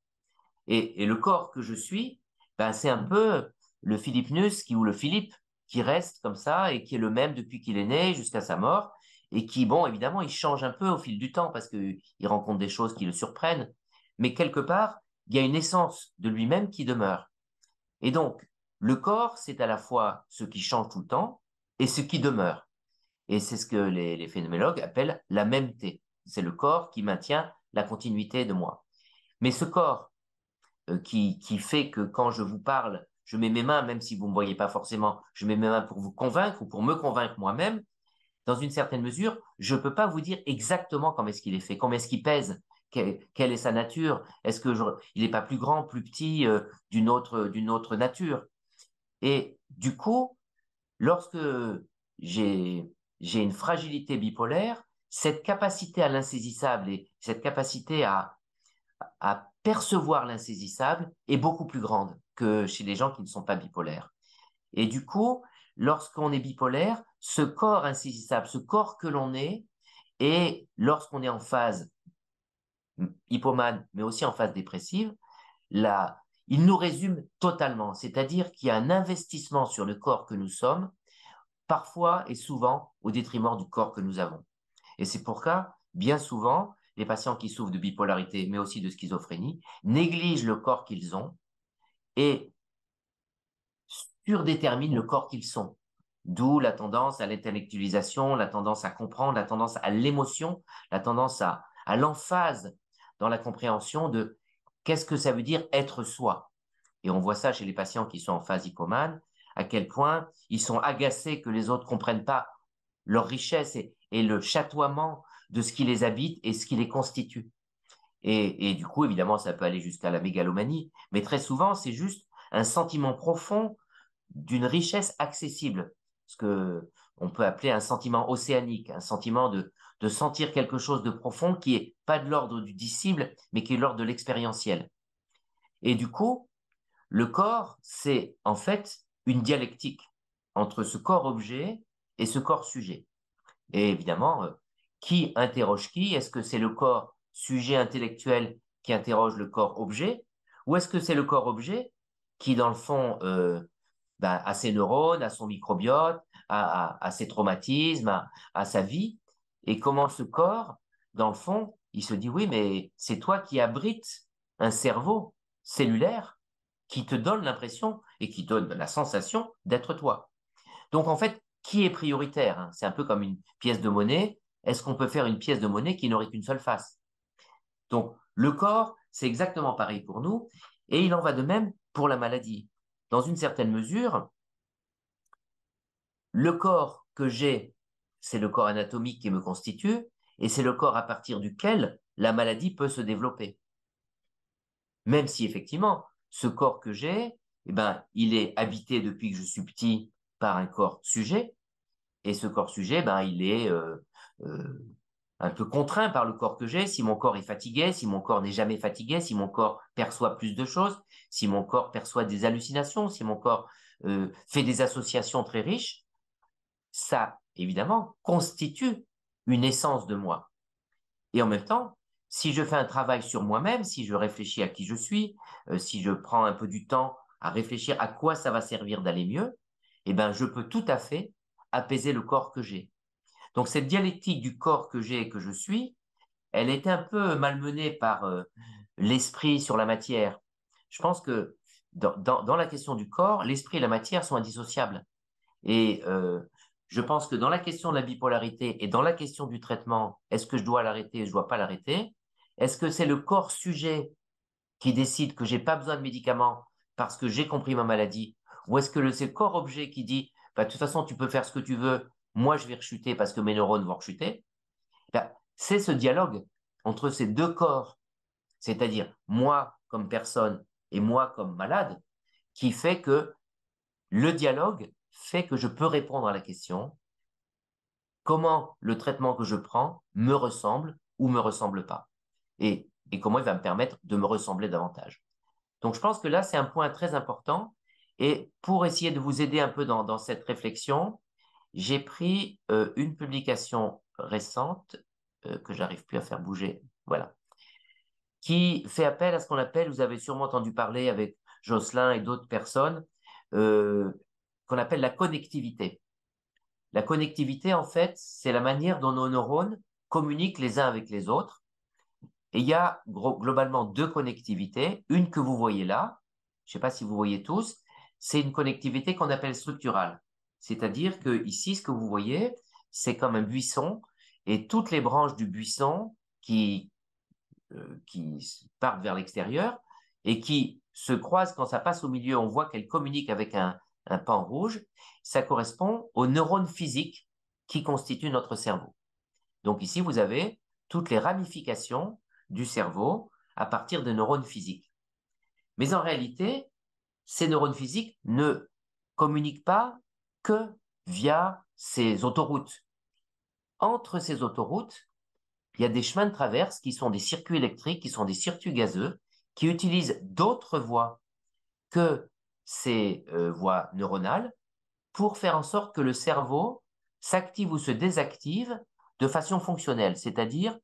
Et le corps que je suis, ben, c'est un peu le Philippe Nus ou le Philippe qui reste comme ça et qui est le même depuis qu'il est né jusqu'à sa mort et qui, bon, évidemment, il change un peu au fil du temps parce qu'il rencontre des choses qui le surprennent, mais quelque part, il y a une essence de lui-même qui demeure. Et donc, le corps, c'est à la fois ce qui change tout le temps et ce qui demeure. Et c'est ce que les phénoménologues appellent la mêmeté. C'est le corps qui maintient la continuité de moi. Mais ce corps qui fait que quand je vous parle, je mets mes mains, même si vous ne me voyez pas forcément, je mets mes mains pour vous convaincre ou pour me convaincre moi-même, dans une certaine mesure, je ne peux pas vous dire exactement comment est-ce qu'il est fait, comment est-ce qu'il pèse, quelle est sa nature, est-ce que il n'est pas plus grand, plus petit, d'une autre nature. Et du coup, lorsque j'ai une fragilité bipolaire, cette capacité à l'insaisissable et cette capacité à percevoir l'insaisissable est beaucoup plus grande que chez les gens qui ne sont pas bipolaires. Et du coup, lorsqu'on est bipolaire, ce corps insaisissable, ce corps que l'on est, et lorsqu'on est en phase hypomane, mais aussi en phase dépressive, là, il nous résume totalement. C'est-à-dire qu'il y a un investissement sur le corps que nous sommes, parfois et souvent au détriment du corps que nous avons. Et c'est pourquoi, bien souvent, les patients qui souffrent de bipolarité, mais aussi de schizophrénie, négligent le corps qu'ils ont et surdéterminent le corps qu'ils sont. D'où la tendance à l'intellectualisation, la tendance à comprendre, la tendance à l'émotion, la tendance à l'emphase dans la compréhension de qu'est-ce que ça veut dire être soi. Et on voit ça chez les patients qui sont en phase hypomane, à quel point ils sont agacés que les autres ne comprennent pas leur richesse et le chatoiement de ce qui les habite et ce qui les constitue. Et du coup, évidemment, ça peut aller jusqu'à la mégalomanie, mais très souvent, c'est juste un sentiment profond d'une richesse accessible, ce que on peut appeler un sentiment océanique, un sentiment de sentir quelque chose de profond qui est pas de l'ordre du dissible, mais qui est de l'ordre de l'expérientiel. Et du coup, le corps, c'est en fait une dialectique entre ce corps-objet et ce corps-sujet. Et évidemment, qui interroge qui? Est-ce que c'est le corps sujet intellectuel qui interroge le corps objet? Ou est-ce que c'est le corps objet qui, dans le fond, a ses neurones, a son microbiote, a ses traumatismes, a sa vie? Et comment ce corps, dans le fond, il se dit, oui, mais c'est toi qui abrites un cerveau cellulaire qui te donne l'impression et qui donne la sensation d'être toi. Donc, en fait, qui est prioritaire, hein? C'est un peu comme une pièce de monnaie. Est-ce qu'on peut faire une pièce de monnaie qui n'aurait qu'une seule face? Donc, le corps, c'est exactement pareil pour nous, et il en va de même pour la maladie. Dans une certaine mesure, le corps que j'ai, c'est le corps anatomique qui me constitue, et c'est le corps à partir duquel la maladie peut se développer. Même si effectivement, ce corps que j'ai, eh ben, il est habité depuis que je suis petit par un corps sujet, et ce corps sujet, ben, il est euh, un peu contraint par le corps que j'ai. Si mon corps est fatigué, si mon corps n'est jamais fatigué, si mon corps perçoit plus de choses, si mon corps perçoit des hallucinations, si mon corps fait des associations très riches, ça, évidemment, constitue une essence de moi. Et en même temps, si je fais un travail sur moi-même, si je réfléchis à qui je suis, si je prends un peu du temps à réfléchir à quoi ça va servir d'aller mieux, eh ben, je peux tout à fait apaiser le corps que j'ai. Donc, cette dialectique du corps que j'ai et que je suis, elle était un peu malmenée par l'esprit sur la matière. Je pense que dans la question du corps, l'esprit et la matière sont indissociables. Et je pense que dans la question de la bipolarité et dans la question du traitement, est-ce que je dois l'arrêter, je dois pas l'arrêter? Est-ce que c'est le corps sujet qui décide que j'ai pas besoin de médicaments parce que j'ai compris ma maladie? Ou est-ce que c'est le corps objet qui dit, bah, de toute façon, tu peux faire ce que tu veux, moi je vais rechuter parce que mes neurones vont rechuter? Bah, c'est ce dialogue entre ces deux corps, c'est-à-dire moi comme personne et moi comme malade, qui fait que le dialogue fait que je peux répondre à la question comment le traitement que je prends me ressemble ou me ressemble pas et comment il va me permettre de me ressembler davantage. Donc je pense que là, c'est un point très important et pour essayer de vous aider un peu dans cette réflexion, j'ai pris une publication récente que j'arrive plus à faire bouger, voilà, qui fait appel à ce qu'on appelle, vous avez sûrement entendu parler avec Jocelyn et d'autres personnes, euh, qu'on appelle la connectivité. La connectivité, en fait, c'est la manière dont nos neurones communiquent les uns avec les autres. Et il y a globalement deux connectivités. Une que vous voyez là, je ne sais pas si vous voyez tous, c'est une connectivité qu'on appelle structurale. C'est-à-dire que ici, ce que vous voyez, c'est comme un buisson et toutes les branches du buisson qui partent vers l'extérieur et qui se croisent quand ça passe au milieu, on voit qu'elles communiquent avec un pan rouge, ça correspond aux neurones physiques qui constituent notre cerveau. Donc ici, vous avez toutes les ramifications du cerveau à partir des neurones physiques. Mais en réalité, ces neurones physiques ne communiquent pas que via ces autoroutes. Entre ces autoroutes, il y a des chemins de traverse qui sont des circuits électriques, qui sont des circuits gazeux, qui utilisent d'autres voies que ces voies neuronales pour faire en sorte que le cerveau s'active ou se désactive de façon fonctionnelle, c'est-à-dire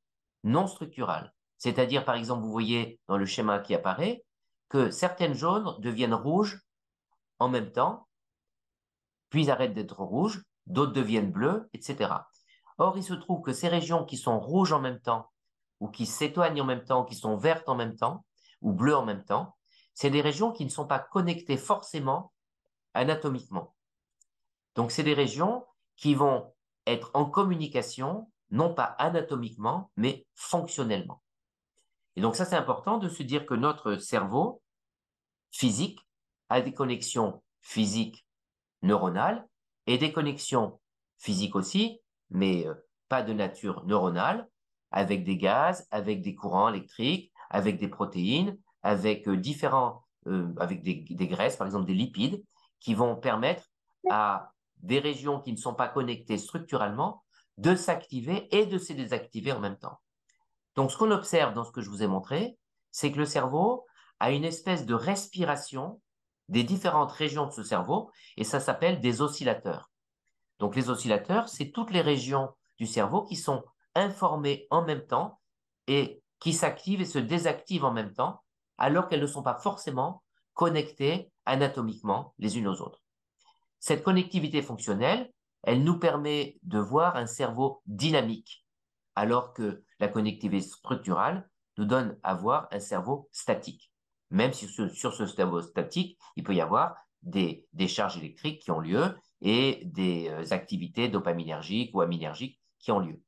non structurale. C'est-à-dire, par exemple, vous voyez dans le schéma qui apparaît que certaines zones deviennent rouges en même temps, puis arrêtent d'être rouges, d'autres deviennent bleues, etc. Or, il se trouve que ces régions qui sont rouges en même temps, ou qui s'éteignent en même temps, qui sont vertes en même temps, ou bleues en même temps, c'est des régions qui ne sont pas connectées forcément anatomiquement. Donc, c'est des régions qui vont être en communication, non pas anatomiquement, mais fonctionnellement. Et donc, ça, c'est important de se dire que notre cerveau physique a des connexions physiques neuronales et des connexions physiques aussi, mais pas de nature neuronale, avec des gaz, avec des courants électriques, avec des protéines, avec avec des graisses, par exemple des lipides, qui vont permettre à des régions qui ne sont pas connectées structurellement de s'activer et de se désactiver en même temps. Donc, ce qu'on observe dans ce que je vous ai montré, c'est que le cerveau a une espèce de respiration des différentes régions de ce cerveau, et ça s'appelle des oscillateurs. Donc, les oscillateurs, c'est toutes les régions du cerveau qui sont informées en même temps et qui s'activent et se désactivent en même temps, alors qu'elles ne sont pas forcément connectées anatomiquement les unes aux autres. Cette connectivité fonctionnelle, elle nous permet de voir un cerveau dynamique, alors que la connectivité structurale nous donne à voir un cerveau statique. Même si sur ce cerveau statique, il peut y avoir des charges électriques qui ont lieu et des activités dopaminergiques ou aminergiques qui ont lieu.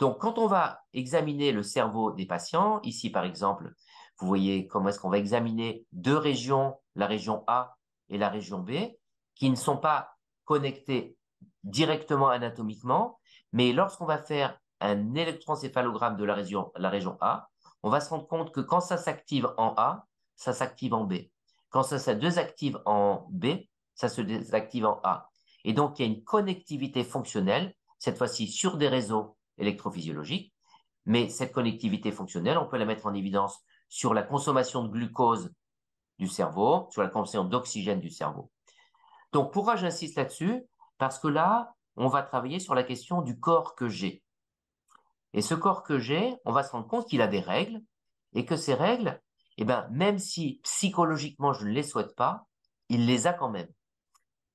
Donc, quand on va examiner le cerveau des patients, ici par exemple, vous voyez comment est-ce qu'on va examiner deux régions, la région A et la région B, qui ne sont pas connectées directement anatomiquement, mais lorsqu'on va faire un électroencéphalogramme de la région A, on va se rendre compte que quand ça s'active en A, ça s'active en B. Quand ça se désactive en B, ça se désactive en A. Et donc, il y a une connectivité fonctionnelle, cette fois-ci sur des réseaux électrophysiologiques, mais cette connectivité fonctionnelle, on peut la mettre en évidence sur la consommation de glucose du cerveau, sur la consommation d'oxygène du cerveau. Donc, pourquoi j'insiste là-dessus? Parce que là, on va travailler sur la question du corps que j'ai. Et ce corps que j'ai, on va se rendre compte qu'il a des règles et que ces règles, eh ben, même si psychologiquement je ne les souhaite pas, il les a quand même.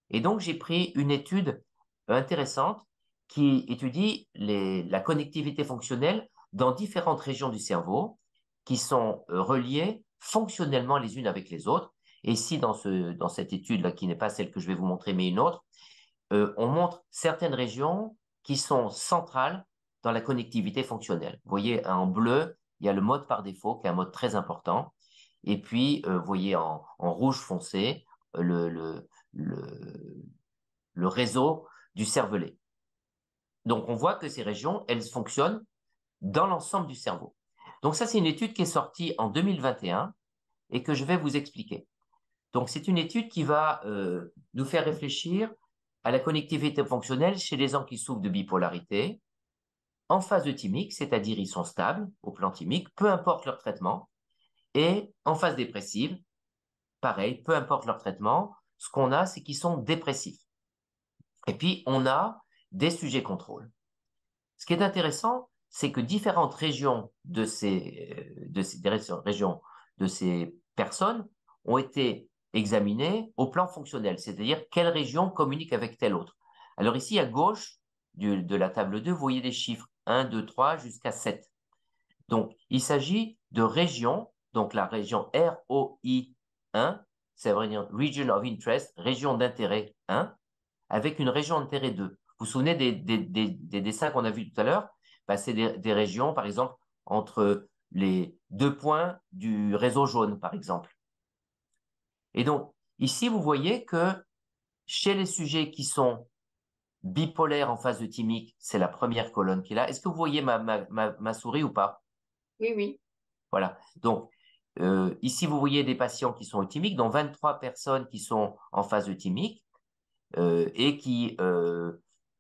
Et donc, j'ai pris une étude intéressante qui étudie la connectivité fonctionnelle dans différentes régions du cerveau qui sont reliées fonctionnellement les unes avec les autres. Et ici, dans cette étude-là, qui n'est pas celle que je vais vous montrer, mais une autre, on montre certaines régions qui sont centrales dans la connectivité fonctionnelle. Vous voyez, en bleu, il y a le mode par défaut, qui est un mode très important. Et puis, vous voyez en rouge foncé, le réseau du cervelet. Donc, on voit que ces régions, elles fonctionnent dans l'ensemble du cerveau. Donc, ça, c'est une étude qui est sortie en 2021 et que je vais vous expliquer. Donc, c'est une étude qui va nous faire réfléchir à la connectivité fonctionnelle chez les gens qui souffrent de bipolarité, en phase euthymique, c'est-à-dire ils sont stables au plan thymique, peu importe leur traitement, et en phase dépressive, pareil, peu importe leur traitement, ce qu'on a, c'est qu'ils sont dépressifs. Et puis, on a des sujets contrôle. Ce qui est intéressant, c'est que différentes régions de ces personnes ont été examinées au plan fonctionnel, c'est-à-dire quelle région communique avec telle autre. Alors ici, à gauche de la table 2, vous voyez des chiffres 1, 2, 3 jusqu'à 7. Donc, il s'agit de régions, donc la région ROI1, c'est Region of Interest, région d'intérêt 1, avec une région d'intérêt 2. Vous vous souvenez des dessins qu'on a vus tout à l'heure? C'est des régions, par exemple, entre les 2 points du réseau jaune, par exemple. Et donc, ici, vous voyez que chez les sujets qui sont bipolaires en phase euthymique, c'est la première colonne qui est là. Est-ce que vous voyez ma souris ou pas? Oui, oui. Voilà. Donc, ici, vous voyez des patients qui sont euthymiques, dont 23 personnes qui sont en phase euthymique et qui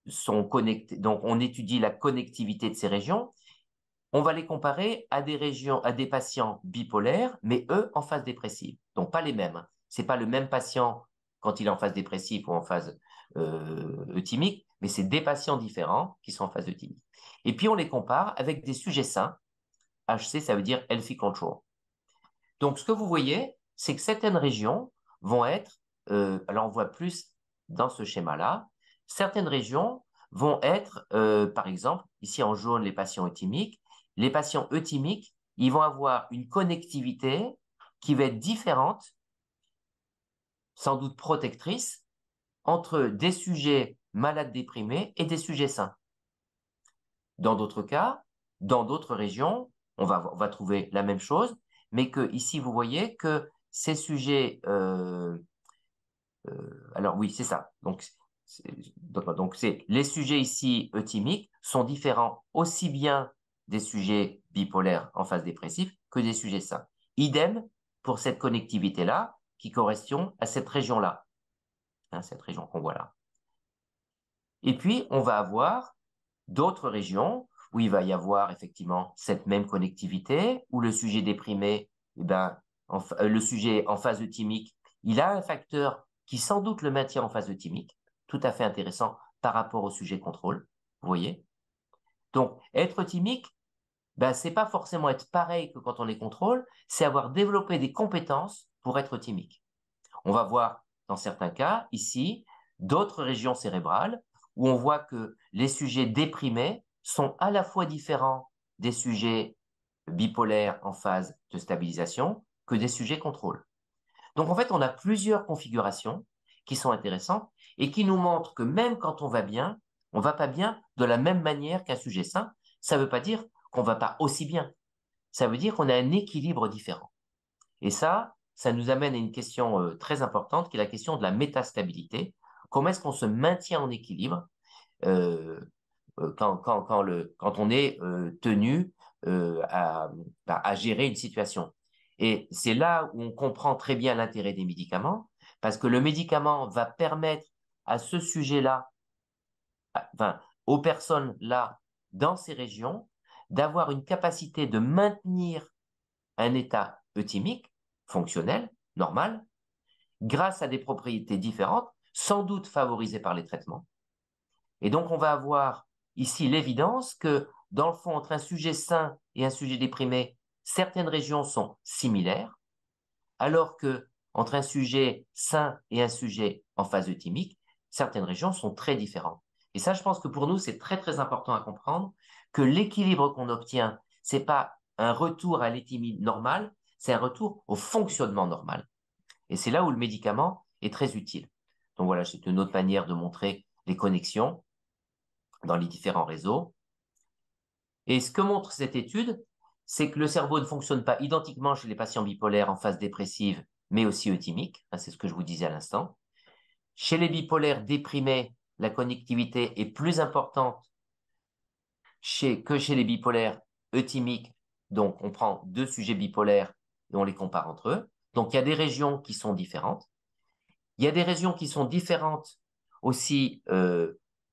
sont connectés. Donc, on étudie la connectivité de ces régions. On va les comparer à des régions, à des patients bipolaires, mais eux en phase dépressive. Donc, pas les mêmes. C'est pas le même patient quand il est en phase dépressive ou en phase euthymique, mais c'est des patients différents qui sont en phase euthymique. Et puis, on les compare avec des sujets sains. HC, ça veut dire Healthy Control. Donc, ce que vous voyez, c'est que certaines régions vont être, alors on voit plus dans ce schéma-là, certaines régions vont être, par exemple, ici en jaune, les patients euthymiques. Les patients euthymiques, ils vont avoir une connectivité qui va être différente, sans doute protectrice, entre des sujets malades déprimés et des sujets sains. Dans d'autres cas, dans d'autres régions, on va trouver la même chose, mais que ici, vous voyez que ces sujets, alors oui, c'est ça. Donc, les sujets ici euthymiques sont différents aussi bien des sujets bipolaires en phase dépressive que des sujets sains. Idem pour cette connectivité-là qui correspond à cette région-là, hein, cette région qu'on voit là. Et puis, on va avoir d'autres régions où il va y avoir effectivement cette même connectivité, où le sujet déprimé, eh ben, le sujet en phase euthymique, il a un facteur qui sans doute le maintient en phase euthymique, tout à fait intéressant par rapport au sujet contrôle, vous voyez. Donc, être euthymique, ben, c'est pas forcément être pareil que quand on est contrôle, c'est avoir développé des compétences pour être euthymique. On va voir dans certains cas, ici, d'autres régions cérébrales où on voit que les sujets déprimés sont à la fois différents des sujets bipolaires en phase de stabilisation que des sujets contrôle. Donc en fait, on a plusieurs configurations qui sont intéressantes et qui nous montrent que même quand on va bien, on ne va pas bien de la même manière qu'un sujet sain. Ça ne veut pas dire qu'on ne va pas aussi bien. Ça veut dire qu'on a un équilibre différent. Et ça nous amène à une question très importante qui est la question de la métastabilité. Comment est-ce qu'on se maintient en équilibre quand on est tenu à gérer une situation. Et c'est là où on comprend très bien l'intérêt des médicaments, parce que le médicament va permettre à ce sujet-là, enfin, aux personnes-là, dans ces régions, d'avoir une capacité de maintenir un état euthymique, fonctionnel, normal, grâce à des propriétés différentes, sans doute favorisées par les traitements. Et donc, on va avoir ici l'évidence que, dans le fond, entre un sujet sain et un sujet déprimé, certaines régions sont similaires, alors que entre un sujet sain et un sujet en phase euthymique, certaines régions sont très différentes. Et ça, je pense que pour nous, c'est très, très important à comprendre que l'équilibre qu'on obtient, c'est pas un retour à l'équilibre normal, c'est un retour au fonctionnement normal. Et c'est là où le médicament est très utile. Donc voilà, c'est une autre manière de montrer les connexions dans les différents réseaux. Et ce que montre cette étude, c'est que le cerveau ne fonctionne pas identiquement chez les patients bipolaires en phase dépressive, mais aussi euthymique. C'est ce que je vous disais à l'instant. Chez les bipolaires déprimés, la connectivité est plus importante que chez les bipolaires euthymiques. Donc, on prend deux sujets bipolaires et on les compare entre eux. Donc, il y a des régions qui sont différentes. Il y a des régions qui sont différentes aussi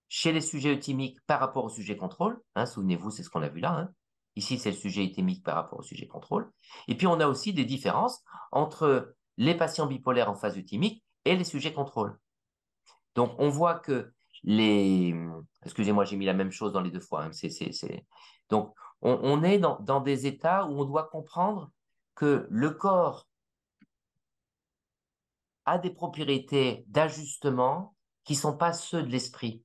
chez les sujets euthymiques par rapport au sujet contrôle. Souvenez-vous, c'est ce qu'on a vu là. Ici, c'est le sujet euthymique par rapport au sujet contrôle. Et puis, on a aussi des différences entre les patients bipolaires en phase euthymique et les sujets contrôle. Donc, on voit que les... Excusez-moi, j'ai mis la même chose dans les deux fois. Donc, on est dans des états où on doit comprendre que le corps a des propriétés d'ajustement qui ne sont pas ceux de l'esprit.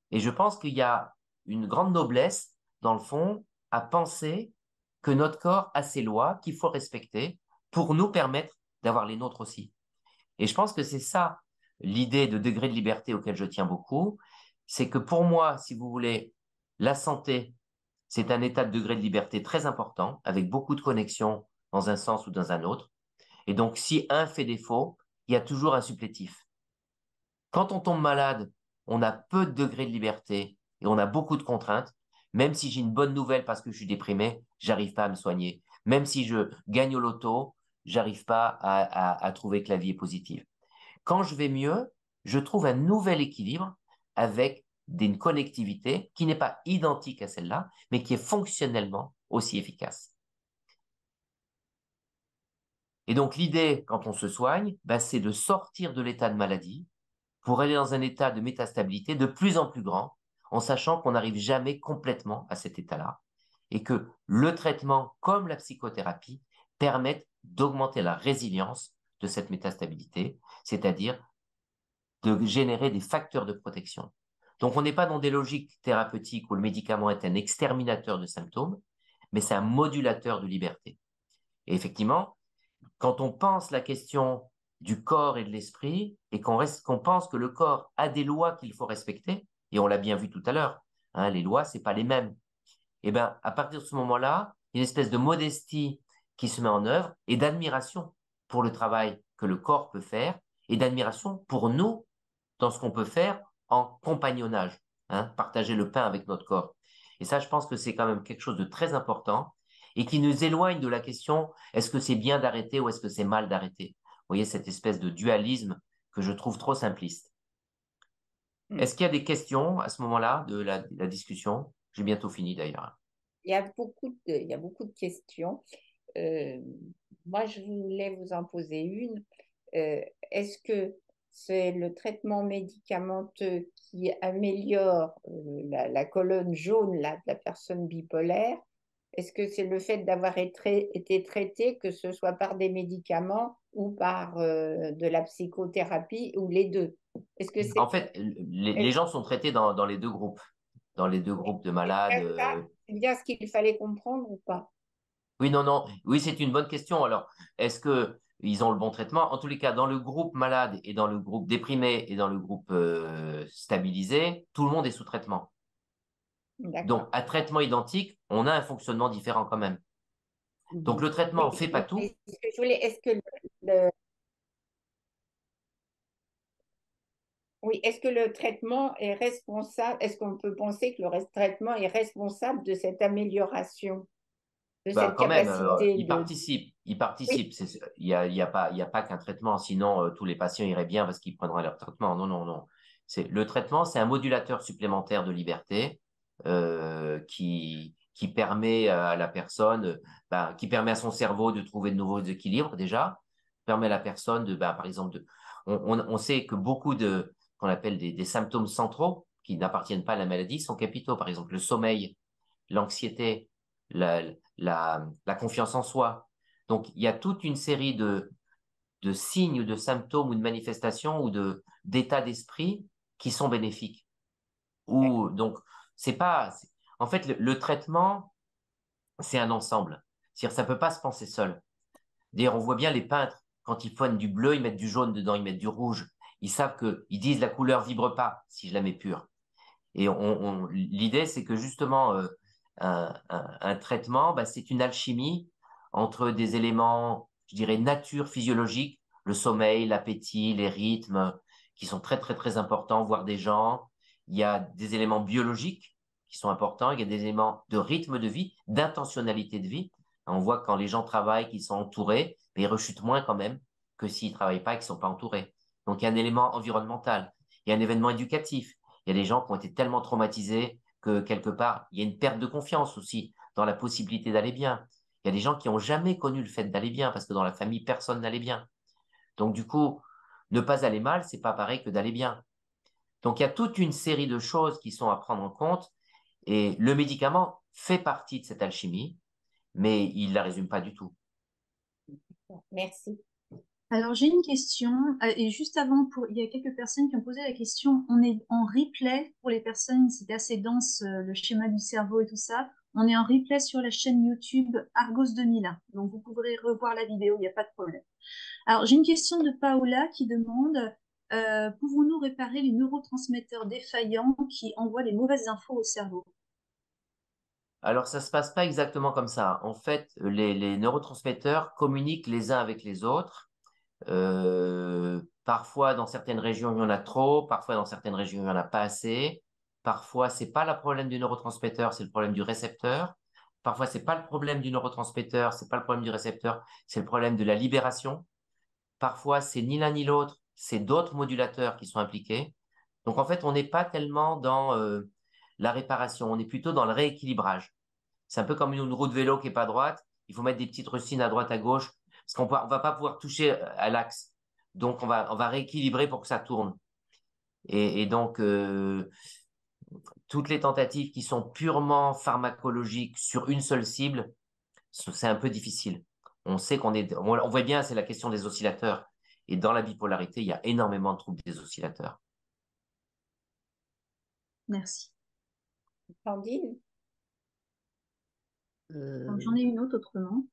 Et je pense qu'il y a une grande noblesse, dans le fond, à penser que notre corps a ses lois qu'il faut respecter pour nous permettre d'avoir les nôtres aussi. Et je pense que c'est ça l'idée de degré de liberté auquel je tiens beaucoup. C'est que pour moi, si vous voulez, la santé, c'est un état de degré de liberté très important, avec beaucoup de connexions dans un sens ou dans un autre. Et donc, si un fait défaut, il y a toujours un supplétif. Quand on tombe malade, on a peu de degrés de liberté et on a beaucoup de contraintes. Même si j'ai une bonne nouvelle parce que je suis déprimé, j'arrive pas à me soigner. Même si je gagne au loto, j'arrive pas à trouver que la vie est positive. Quand je vais mieux, je trouve un nouvel équilibre avec une connectivité qui n'est pas identique à celle-là, mais qui est fonctionnellement aussi efficace. Et donc l'idée, quand on se soigne, c'est de sortir de l'état de maladie pour aller dans un état de métastabilité de plus en plus grand, en sachant qu'on n'arrive jamais complètement à cet état-là, et que le traitement, comme la psychothérapie, permettent d'augmenter la résilience de cette métastabilité, c'est-à-dire de générer des facteurs de protection. Donc on n'est pas dans des logiques thérapeutiques où le médicament est un exterminateur de symptômes, mais c'est un modulateur de liberté. Et effectivement, quand on pense la question du corps et de l'esprit, et qu'on pense que le corps a des lois qu'il faut respecter, et on l'a bien vu tout à l'heure, les lois, c'est pas les mêmes. Et bien, à partir de ce moment-là, il y a une espèce de modestie qui se met en œuvre et d'admiration pour le travail que le corps peut faire et d'admiration pour nous dans ce qu'on peut faire en compagnonnage, partager le pain avec notre corps. Et ça, je pense que c'est quand même quelque chose de très important et qui nous éloigne de la question est-ce que c'est bien d'arrêter ou est-ce que c'est mal d'arrêter? Vous voyez, cette espèce de dualisme que je trouve trop simpliste. Est-ce qu'il y a des questions à ce moment-là de la discussion? J'ai bientôt fini d'ailleurs. Il y a beaucoup de questions. Moi, je voulais vous en poser une. Est-ce que c'est le traitement médicamenteux qui améliore la colonne jaune là, de la personne bipolaire? Est-ce que c'est le fait d'avoir été traité, que ce soit par des médicaments ou par de la psychothérapie ou les deux? Est-ce que c'est... En fait, les gens sont traités dans les deux groupes, de malades. C'est bien ce qu'il fallait comprendre ou pas? Oui, non, non. Oui, c'est une bonne question. Alors, est-ce que ils ont le bon traitement? En tous les cas, dans le groupe malade et dans le groupe déprimé et dans le groupe stabilisé, tout le monde est sous traitement. Donc, à traitement identique, on a un fonctionnement différent quand même. Donc, le traitement ne fait pas tout. Ce que je voulais, le, oui, est-ce que le traitement est responsable? Est-ce qu'on peut penser que le traitement est responsable de cette amélioration, de cette Quand même, capacité il de... participe. Il Oui, participe. Il y a pas qu'un traitement, sinon tous les patients iraient bien parce qu'ils prendraient leur traitement. Non, non, non. Le traitement, c'est un modulateur supplémentaire de liberté qui permet à la personne, qui permet à son cerveau de trouver de nouveaux équilibres déjà, permet à la personne par exemple, on sait que beaucoup qu'on appelle des symptômes centraux qui n'appartiennent pas à la maladie sont capitaux. Par exemple, le sommeil, l'anxiété, la confiance en soi. Donc, il y a toute une série de signes, ou de symptômes ou de manifestations ou d'états d'esprit qui sont bénéfiques. Donc, c'est pas. En fait, le traitement, c'est un ensemble. C'est-à-dire, ça peut pas se penser seul. D'ailleurs, on voit bien les peintres, quand ils font du bleu, ils mettent du jaune dedans, ils mettent du rouge. Ils savent ils disent la couleur vibre pas si je la mets pure. Et l'idée, c'est que justement, un traitement, bah, c'est une alchimie entre des éléments, je dirais, nature physiologique, le sommeil, l'appétit, les rythmes, qui sont très, très, très importants, voire des gens. Il y a des éléments biologiques qui sont importants, il y a des éléments de rythme de vie, d'intentionnalité de vie. On voit que quand les gens travaillent, qu'ils sont entourés, mais ils rechutent moins quand même que s'ils travaillent pas et qu'ils sont pas entourés. Donc, il y a un élément environnemental, il y a un événement éducatif. Il y a des gens qui ont été tellement traumatisés que quelque part, il y a une perte de confiance aussi dans la possibilité d'aller bien. Il y a des gens qui n'ont jamais connu le fait d'aller bien parce que dans la famille, personne n'allait bien. Donc du coup, ne pas aller mal, c'est pas pareil que d'aller bien. Donc il y a toute une série de choses qui sont à prendre en compte et le médicament fait partie de cette alchimie, mais il la résume pas du tout. Merci. Alors, j'ai une question, et juste avant, il y a quelques personnes qui ont posé la question, on est en replay pour les personnes, c'était assez dense, le schéma du cerveau et tout ça, on est en replay sur la chaîne YouTube Argos 2001, donc vous pourrez revoir la vidéo, il n'y a pas de problème. Alors, j'ai une question de Paola qui demande, pouvons-nous réparer les neurotransmetteurs défaillants qui envoient les mauvaises infos au cerveau? Alors, ça se passe pas exactement comme ça. En fait, les neurotransmetteurs communiquent les uns avec les autres. Parfois, dans certaines régions, il y en a trop. Parfois, dans certaines régions, il n'y en a pas assez. Parfois, c'est pas le problème du neurotransmetteur, c'est le problème du récepteur. Parfois, c'est pas le problème du neurotransmetteur, c'est pas le problème du récepteur, c'est le problème de la libération. Parfois, c'est ni l'un ni l'autre, c'est d'autres modulateurs qui sont impliqués. Donc, en fait, on n'est pas tellement dans la réparation, on est plutôt dans le rééquilibrage. C'est un peu comme une roue de vélo qui est pas droite. Il faut mettre des petites rustines à droite, à gauche, parce on va pas pouvoir toucher à l'axe. Donc, on va rééquilibrer pour que ça tourne. Et donc, toutes les tentatives qui sont purement pharmacologiques sur une seule cible, c'est un peu difficile. On sait on voit bien, c'est la question des oscillateurs. Et dans la bipolarité, il y a énormément de troubles des oscillateurs. Merci. Sandine, Donc, j'en ai une autre autrement.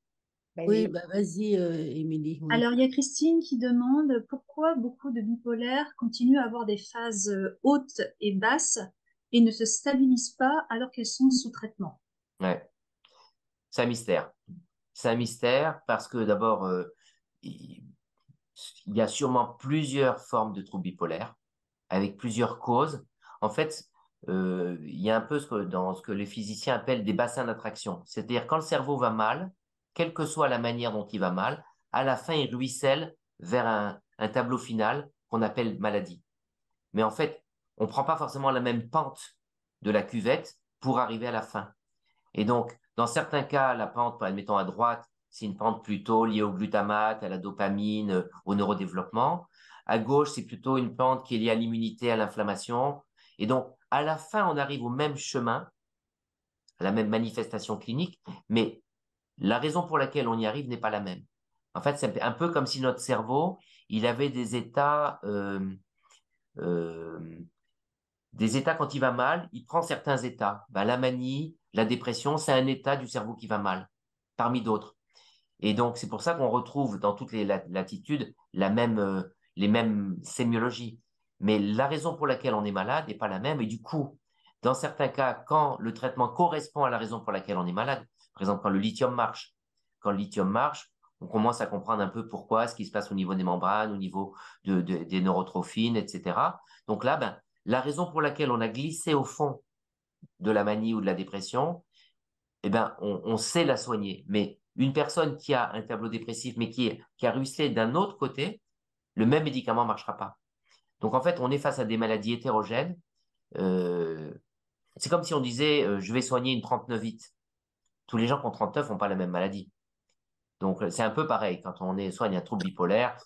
Oui, vas-y. bah vas-y, Émilie. Oui. Alors, il y a Christine qui demande pourquoi beaucoup de bipolaires continuent à avoir des phases hautes et basses et ne se stabilisent pas alors qu'elles sont sous traitement. Ouais. C'est un mystère. C'est un mystère parce que d'abord, il y a sûrement plusieurs formes de troubles bipolaires avec plusieurs causes. En fait, il y a un peu dans ce que les physiciens appellent des bassins d'attraction. C'est-à-dire quand le cerveau va mal, quelle que soit la manière dont il va mal, à la fin, il ruisselle vers un tableau final qu'on appelle maladie. Mais en fait, on ne prend pas forcément la même pente de la cuvette pour arriver à la fin. Et donc, dans certains cas, la pente, admettons à droite, c'est une pente plutôt liée au glutamate, à la dopamine, au neurodéveloppement. À gauche, c'est plutôt une pente qui est liée à l'immunité, à l'inflammation. Et donc, à la fin, on arrive au même chemin, à la même manifestation clinique, mais la raison pour laquelle on y arrive n'est pas la même. En fait, c'est un peu comme si notre cerveau, il avait euh, des états quand il va mal, il prend certains états. Ben, la manie, la dépression, c'est un état du cerveau qui va mal, parmi d'autres. Et donc, c'est pour ça qu'on retrouve dans toutes les latitudes les mêmes sémiologies. Mais la raison pour laquelle on est malade n'est pas la même. Et du coup, dans certains cas, quand le traitement correspond à la raison pour laquelle on est malade, par exemple, quand le lithium marche, on commence à comprendre un peu pourquoi, ce qui se passe au niveau des membranes, au niveau des neurotrophines, etc. Donc là, ben, la raison pour laquelle on a glissé au fond de la manie ou de la dépression, eh ben, on sait la soigner. Mais une personne qui a un tableau dépressif, mais qui a ruisselé d'un autre côté, le même médicament ne marchera pas. Donc, en fait, on est face à des maladies hétérogènes. Euh, c'est comme si on disait, je vais soigner une 39-8. Tous les gens qui ont 39 n'ont pas la même maladie. Donc, c'est un peu pareil. Quand soigne un trouble bipolaire,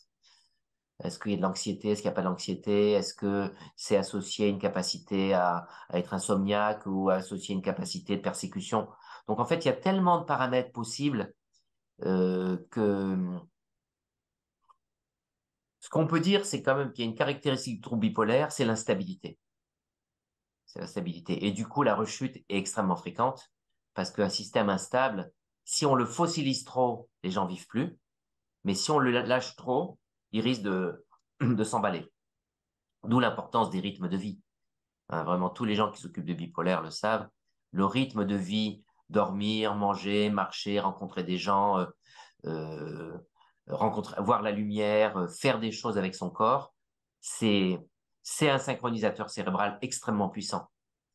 est-ce qu'il y a de l'anxiété? Est-ce qu'il n'y a pas d'anxiété? Est-ce que c'est associé à une capacité à être insomniaque ou associé à une capacité de persécution? Donc, en fait, il y a tellement de paramètres possibles que ce qu'on peut dire, c'est quand même qu'il y a une caractéristique du trouble bipolaire, c'est l'instabilité. c'est la stabilité. Et du coup, la rechute est extrêmement fréquente parce qu'un système instable, si on le fossilise trop, les gens vivent plus. Mais si on le lâche trop, il risque de s'emballer. D'où l'importance des rythmes de vie. Hein, vraiment, tous les gens qui s'occupent de bipolaire le savent. Le rythme de vie, dormir, manger, marcher, rencontrer des gens, euh, voir la lumière, faire des choses avec son corps, c'est un synchronisateur cérébral extrêmement puissant.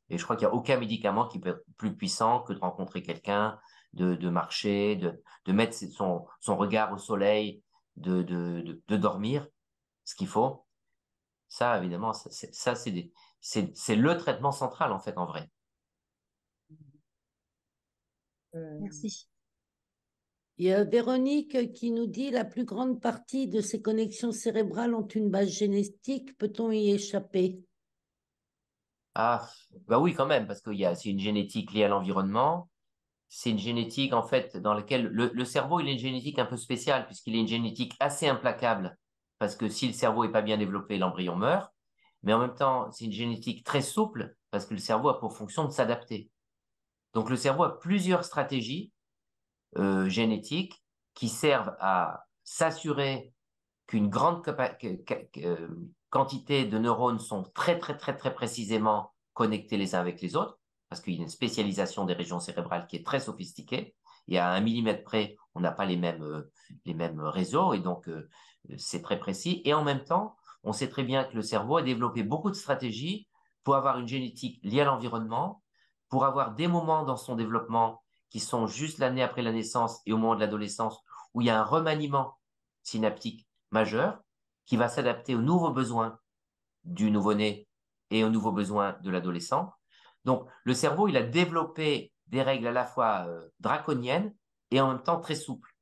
Et je crois qu'il n'y a aucun médicament qui peut être plus puissant que de rencontrer quelqu'un, de marcher, de mettre son regard au soleil, de dormir ce qu'il faut. Ça, évidemment, c'est le traitement central, en fait, en vrai. Merci. Il y a Véronique qui nous dit la plus grande partie de ces connexions cérébrales ont une base génétique. Peut-on y échapper? Ah, bah oui, quand même, parce c'est une génétique liée à l'environnement. C'est une génétique, en fait, dans laquelle le cerveau, il a une génétique un peu spéciale, puisqu'il est une génétique assez implacable. Parce que si le cerveau est pas bien développé, l'embryon meurt. Mais en même temps, c'est une génétique très souple, parce que le cerveau a pour fonction de s'adapter. Donc, le cerveau a plusieurs stratégies génétiques qui servent à s'assurer qu'une grande quantité de neurones sont très, très, très, très précisément connectés les uns avec les autres, parce qu'il y a une spécialisation des régions cérébrales qui est très sophistiquée. Et à 1 millimètre près, on n'a pas les mêmes réseaux, et donc c'est très précis. Et en même temps, on sait très bien que le cerveau a développé beaucoup de stratégies pour avoir une génétique liée à l'environnement, pour avoir des moments dans son développement qui sont juste l'année après la naissance et au moment de l'adolescence, où il y a un remaniement synaptique majeur qui va s'adapter aux nouveaux besoins du nouveau-né et aux nouveaux besoins de l'adolescent. Donc, le cerveau, il a développé des règles à la fois draconiennes et en même temps très souples.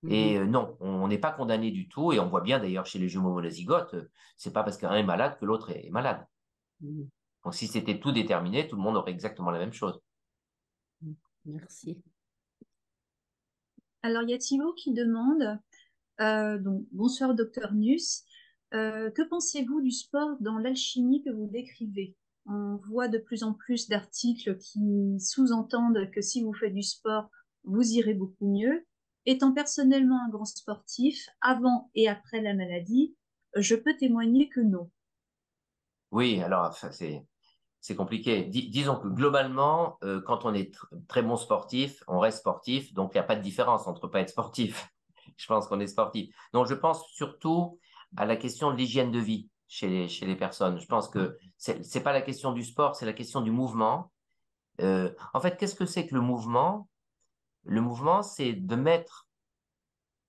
Et non, on n'est pas condamné du tout, et on voit bien d'ailleurs chez les jumeaux monozygotes, c'est pas parce qu'un est malade que l'autre est malade. Donc, si c'était tout déterminé, tout le monde aurait exactement la même chose. Merci. Alors, il y a Thibaut qui demande, donc, bonsoir, docteur Nus. Que pensez-vous du sport dans l'alchimie que vous décrivez? On voit de plus en plus d'articles qui sous-entendent que si vous faites du sport, vous irez beaucoup mieux. Étant personnellement un grand sportif, avant et après la maladie, je peux témoigner que non. Oui, alors c'est compliqué. Disons que globalement, quand on est très bon sportif, on reste sportif, donc il n'y a pas de différence entre pas être sportif. Je pense qu'on est sportif. Donc je pense surtout à la question de l'hygiène de vie chez les personnes. Je pense que c'est pas la question du sport, c'est la question du mouvement. En fait, qu'est-ce que c'est que le mouvement? Le mouvement, c'est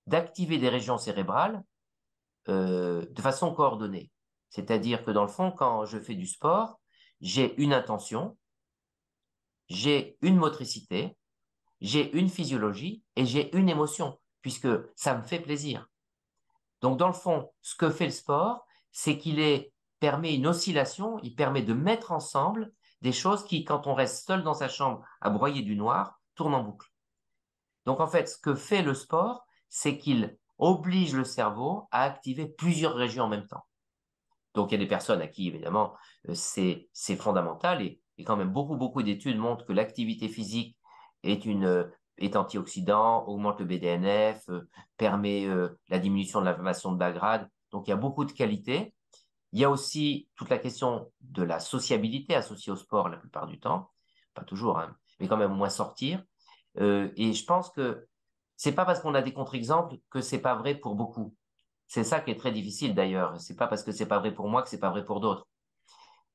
d'activer des régions cérébrales de façon coordonnée. C'est-à-dire que dans le fond, quand je fais du sport, j'ai une intention, j'ai une motricité, j'ai une physiologie et j'ai une émotion, puisque ça me fait plaisir. Donc, dans le fond, ce que fait le sport, c'est permet une oscillation, il permet de mettre ensemble des choses qui, quand on reste seul dans sa chambre à broyer du noir, tournent en boucle. Donc, en fait, ce que fait le sport, c'est qu'il oblige le cerveau à activer plusieurs régions en même temps. Donc, il y a des personnes à qui, évidemment, c'est fondamental et quand même beaucoup d'études montrent que l'activité physique est antioxydant, augmente le BDNF, permet la diminution de l'inflammation de bas grade. Donc, il y a beaucoup de qualités. Il y a aussi toute la question de la sociabilité associée au sport la plupart du temps. Pas toujours, hein, mais quand même moins sortir. Et je pense que c'est pas parce qu'on a des contre-exemples que c'est pas vrai pour beaucoup. C'est ça qui est très difficile d'ailleurs. C'est pas parce que c'est pas vrai pour moi que c'est pas vrai pour d'autres.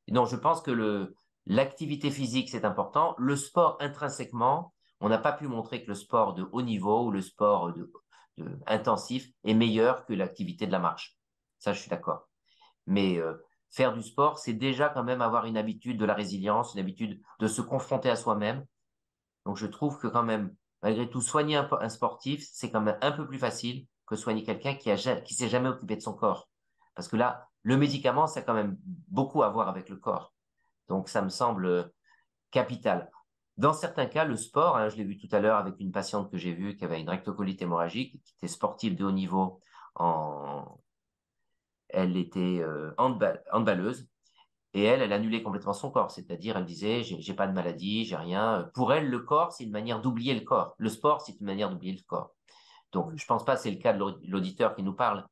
Et donc je pense que l'activité physique c'est important. Le sport intrinsèquement, on n'a pas pu montrer que le sport de haut niveau ou le sport intensif est meilleur que l'activité de la marche. Ça je suis d'accord. Mais faire du sport, c'est déjà quand même avoir une habitude de la résilience, une habitude de se confronter à soi-même. Donc je trouve que quand même, malgré tout, soigner un sportif, c'est quand même un peu plus facile que soigner quelqu'un qui s'est jamais occupé de son corps. Parce que là, le médicament, ça a quand même beaucoup à voir avec le corps. Donc ça me semble capital. Dans certains cas, le sport, hein, je l'ai vu tout à l'heure avec une patiente que j'ai vue qui avait une rectocolite hémorragique, qui était sportive de haut niveau, elle était handballeuse. Et elle annulait complètement son corps. C'est-à-dire, elle disait, j'ai pas de maladie, j'ai rien. Pour elle, le corps, c'est une manière d'oublier le corps. Le sport, c'est une manière d'oublier le corps. Donc, je pense pas que c'est le cas de l'auditeur qui nous parle.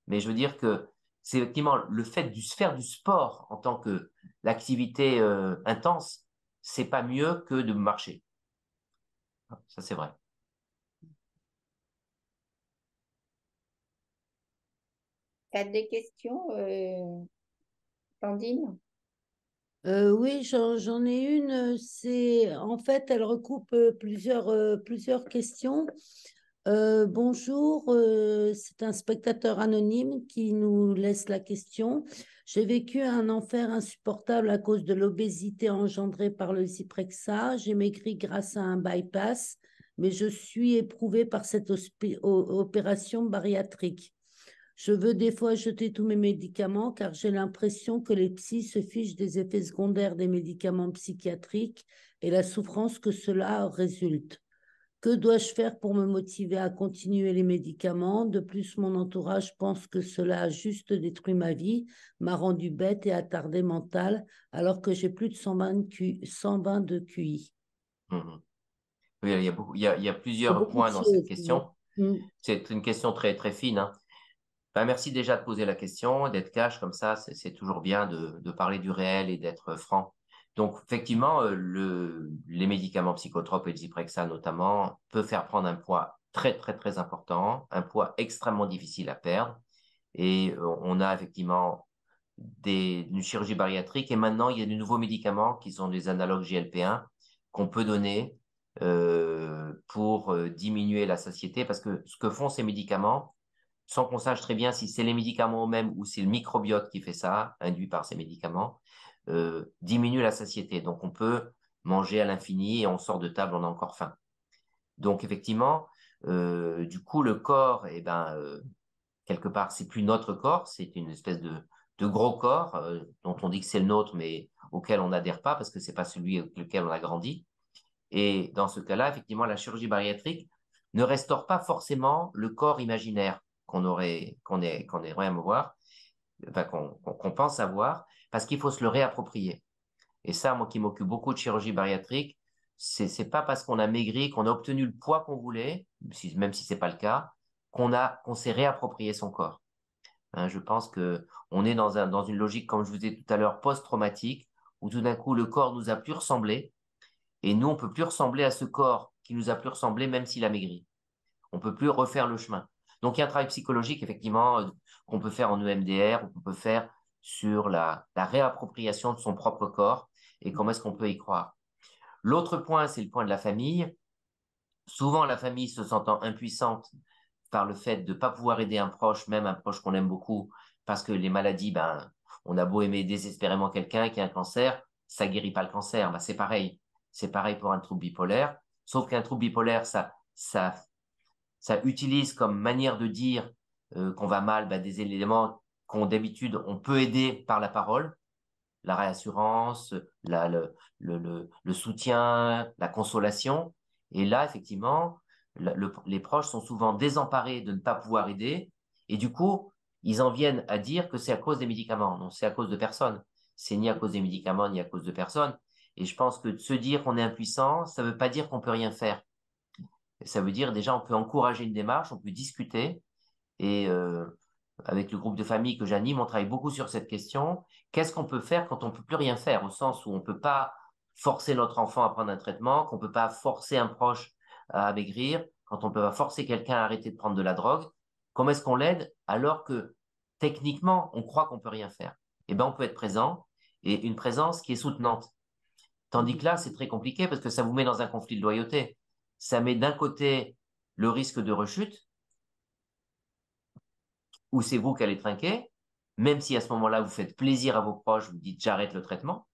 Mais je veux dire que c'est effectivement le fait de faire du sport en tant que l'activité intense, c'est pas mieux que de marcher. Ça, c'est vrai. Tu as des questions, Tandine? Oui, j'en ai une. En fait, elle recoupe plusieurs questions. Bonjour, c'est un spectateur anonyme qui nous laisse la question. J'ai vécu un enfer insupportable à cause de l'obésité engendrée par le Zyprexa. J'ai maigri grâce à un bypass, mais je suis éprouvée par cette opération bariatrique. Je veux des fois jeter tous mes médicaments car j'ai l'impression que les psys se fichent des effets secondaires des médicaments psychiatriques et la souffrance que cela résulte. Que dois-je faire pour me motiver à continuer les médicaments? De plus, mon entourage pense que cela a juste détruit ma vie, m'a rendu bête et attardée mentale, alors que j'ai plus de 120 de QI. Mhm. Oui, il y a il y a C'est plusieurs beaucoup de points dans cette choses. Oui. question. Mm. C'est une question très, très fine, hein. Ben, merci déjà de poser la question, d'être cash comme ça. C'est toujours bien de parler du réel et d'être franc. Donc, effectivement, les médicaments psychotropes et le Zyprexa notamment peut faire prendre un poids très, très, très important, un poids extrêmement difficile à perdre. Et on a effectivement une chirurgie bariatrique. Et maintenant, il y a de nouveaux médicaments qui sont des analogues GLP-1 qu'on peut donner pour diminuer la satiété. Parce que ce que font ces médicaments, sans qu'on sache très bien si c'est les médicaments eux-mêmes ou c'est le microbiote qui fait ça, induit par ces médicaments, diminue la satiété. Donc, on peut manger à l'infini et on sort de table, on a encore faim. Donc, effectivement, du coup, le corps, eh ben, quelque part, c'est plus notre corps, c'est une espèce de gros corps dont on dit que c'est le nôtre, mais auquel on n'adhère pas parce que c'est pas celui avec lequel on a grandi. Et dans ce cas-là, effectivement, la chirurgie bariatrique ne restaure pas forcément le corps imaginaire qu'on aimerait avoir, enfin, qu'on pense avoir, parce qu'il faut se le réapproprier. Et ça, moi qui m'occupe beaucoup de chirurgie bariatrique, c'est pas parce qu'on a maigri, qu'on a obtenu le poids qu'on voulait, même si c'est pas le cas, qu'on s'est réapproprié son corps. Hein, je pense que on est dans une logique, comme je vous disais tout à l'heure, post-traumatique, où tout d'un coup le corps nous a plus ressemblé, et nous on peut plus ressembler à ce corps qui nous a plus ressemblé, même s'il a maigri. On peut plus refaire le chemin. Donc il y a un travail psychologique effectivement qu'on peut faire en EMDR, ou qu'on peut faire sur la réappropriation de son propre corps et comment est-ce qu'on peut y croire. L'autre point, c'est le point de la famille. Souvent, la famille se sentant impuissante par le fait de ne pas pouvoir aider un proche, même un proche qu'on aime beaucoup, parce que les maladies, ben, on a beau aimer désespérément quelqu'un qui a un cancer, ça guérit pas le cancer. Ben, c'est pareil. C'est pareil pour un trouble bipolaire. Sauf qu'un trouble bipolaire, ça utilise comme manière de dire qu'on va mal, ben, des éléments qu'on d'habitude on peut aider par la parole, la réassurance, le soutien, la consolation. Et là, effectivement, les proches sont souvent désemparés de ne pas pouvoir aider. Et du coup, ils en viennent à dire que c'est à cause des médicaments. Non, c'est à cause de personne. C'est ni à cause des médicaments, ni à cause de personne. Et je pense que de se dire qu'on est impuissant, ça ne veut pas dire qu'on peut rien faire. Ça veut dire déjà, on peut encourager une démarche, on peut discuter. Et avec le groupe de famille que j'anime, on travaille beaucoup sur cette question. Qu'est-ce qu'on peut faire quand on peut plus rien faire, au sens où on peut pas forcer notre enfant à prendre un traitement, qu'on peut pas forcer un proche à maigrir, quand on peut pas forcer quelqu'un à arrêter de prendre de la drogue. Comment est-ce qu'on l'aide alors que techniquement, on croit qu'on peut rien faire? Eh ben, on peut être présent et une présence qui est soutenante. Tandis que là, c'est très compliqué parce que ça vous met dans un conflit de loyauté. Ça met d'un côté le risque de rechute, ou c'est vous qui allez trinquer, même si à ce moment-là, vous faites plaisir à vos proches, vous dites j'arrête le traitement.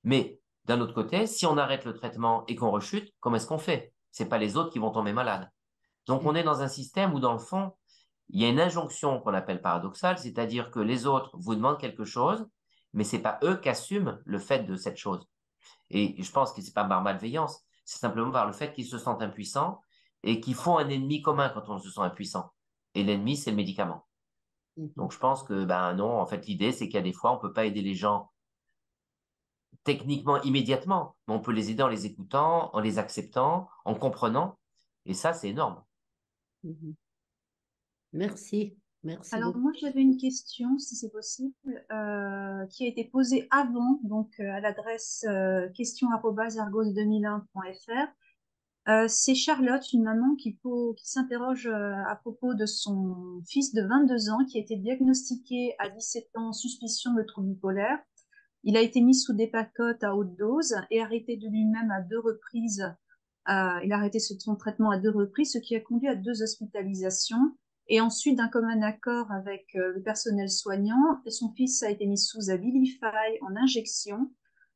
Mais d'un autre côté, si on arrête le traitement et qu'on rechute, comment est-ce qu'on fait? C'est pas les autres qui vont tomber malades. Donc on est dans un système où dans le fond, il y a une injonction qu'on appelle paradoxale, c'est-à-dire que les autres vous demandent quelque chose, mais c'est pas eux qui assument le fait de cette chose. Et je pense que c'est pas par malveillance, c'est simplement par le fait qu'ils se sentent impuissants et qu'ils font un ennemi commun quand on se sent impuissant. Et l'ennemi, c'est le médicament. Donc, je pense que, ben non, en fait, l'idée, c'est qu'il y a des fois, on peut pas aider les gens techniquement immédiatement, mais on peut les aider en les écoutant, en les acceptant, en comprenant. Et ça, c'est énorme. Merci. Merci Alors, beaucoup. moi, j'avais une question, si c'est possible, qui a été posée avant, donc à l'adresse question@argos2001.fr. C'est Charlotte, une maman qui s'interroge à propos de son fils de 22 ans qui a été diagnostiqué à 17 ans en suspicion de trouble bipolaire. Il a été mis sous Dépakote à haute dose et arrêté de lui-même à 2 reprises. Il a arrêté son traitement à 2 reprises, ce qui a conduit à 2 hospitalisations. Et ensuite, d'un commun accord avec le personnel soignant, son fils a été mis sous Abilify en injection,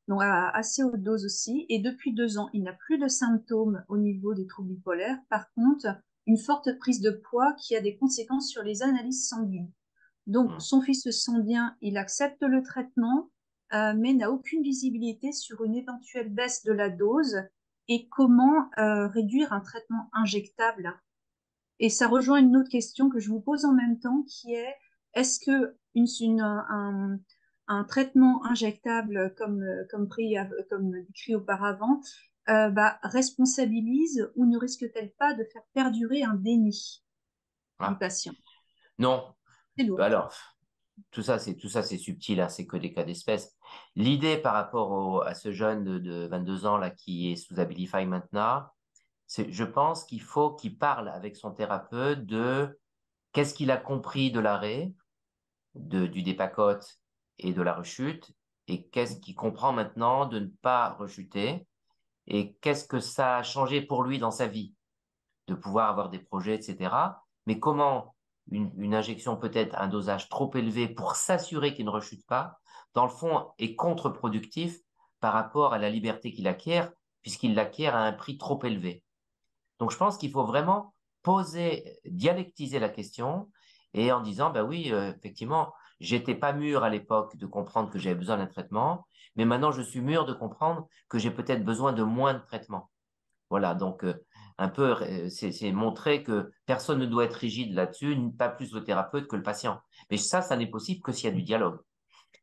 donc à assez haute dose aussi. Et depuis 2 ans, il n'a plus de symptômes au niveau des troubles bipolaires. Par contre, une forte prise de poids qui a des conséquences sur les analyses sanguines. Donc, son fils se sent bien, il accepte le traitement, mais n'a aucune visibilité sur une éventuelle baisse de la dose et comment réduire un traitement injectable. Et ça rejoint une autre question que je vous pose en même temps, qui est, est-ce que un traitement injectable comme décrit auparavant responsabilise ou ne risque-t-elle pas de faire perdurer un déni du patient? Non. C'est lourd. Alors, tout ça, c'est subtil, hein, c'est que des cas d'espèce. L'idée par rapport à ce jeune de 22 ans là qui est sous Abilify maintenant, je pense qu'il faut qu'il parle avec son thérapeute de qu'est-ce qu'il a compris de l'arrêt, du Dépakote et de la rechute, et qu'est-ce qu'il comprend maintenant de ne pas rechuter, et qu'est-ce que ça a changé pour lui dans sa vie, de pouvoir avoir des projets, etc. Mais comment une injection peut-être un dosage trop élevé pour s'assurer qu'il ne rechute pas, dans le fond, est contre-productif par rapport à la liberté qu'il acquiert, puisqu'il l'acquiert à un prix trop élevé. Donc, je pense qu'il faut vraiment dialectiser la question et en disant, ben oui, effectivement, j'étais pas mûr à l'époque de comprendre que j'avais besoin d'un traitement, mais maintenant je suis mûr de comprendre que j'ai peut-être besoin de moins de traitement. Voilà, donc un peu, c'est montrer que personne ne doit être rigide là-dessus, pas plus le thérapeute que le patient. Mais ça n'est possible que s'il y a du dialogue.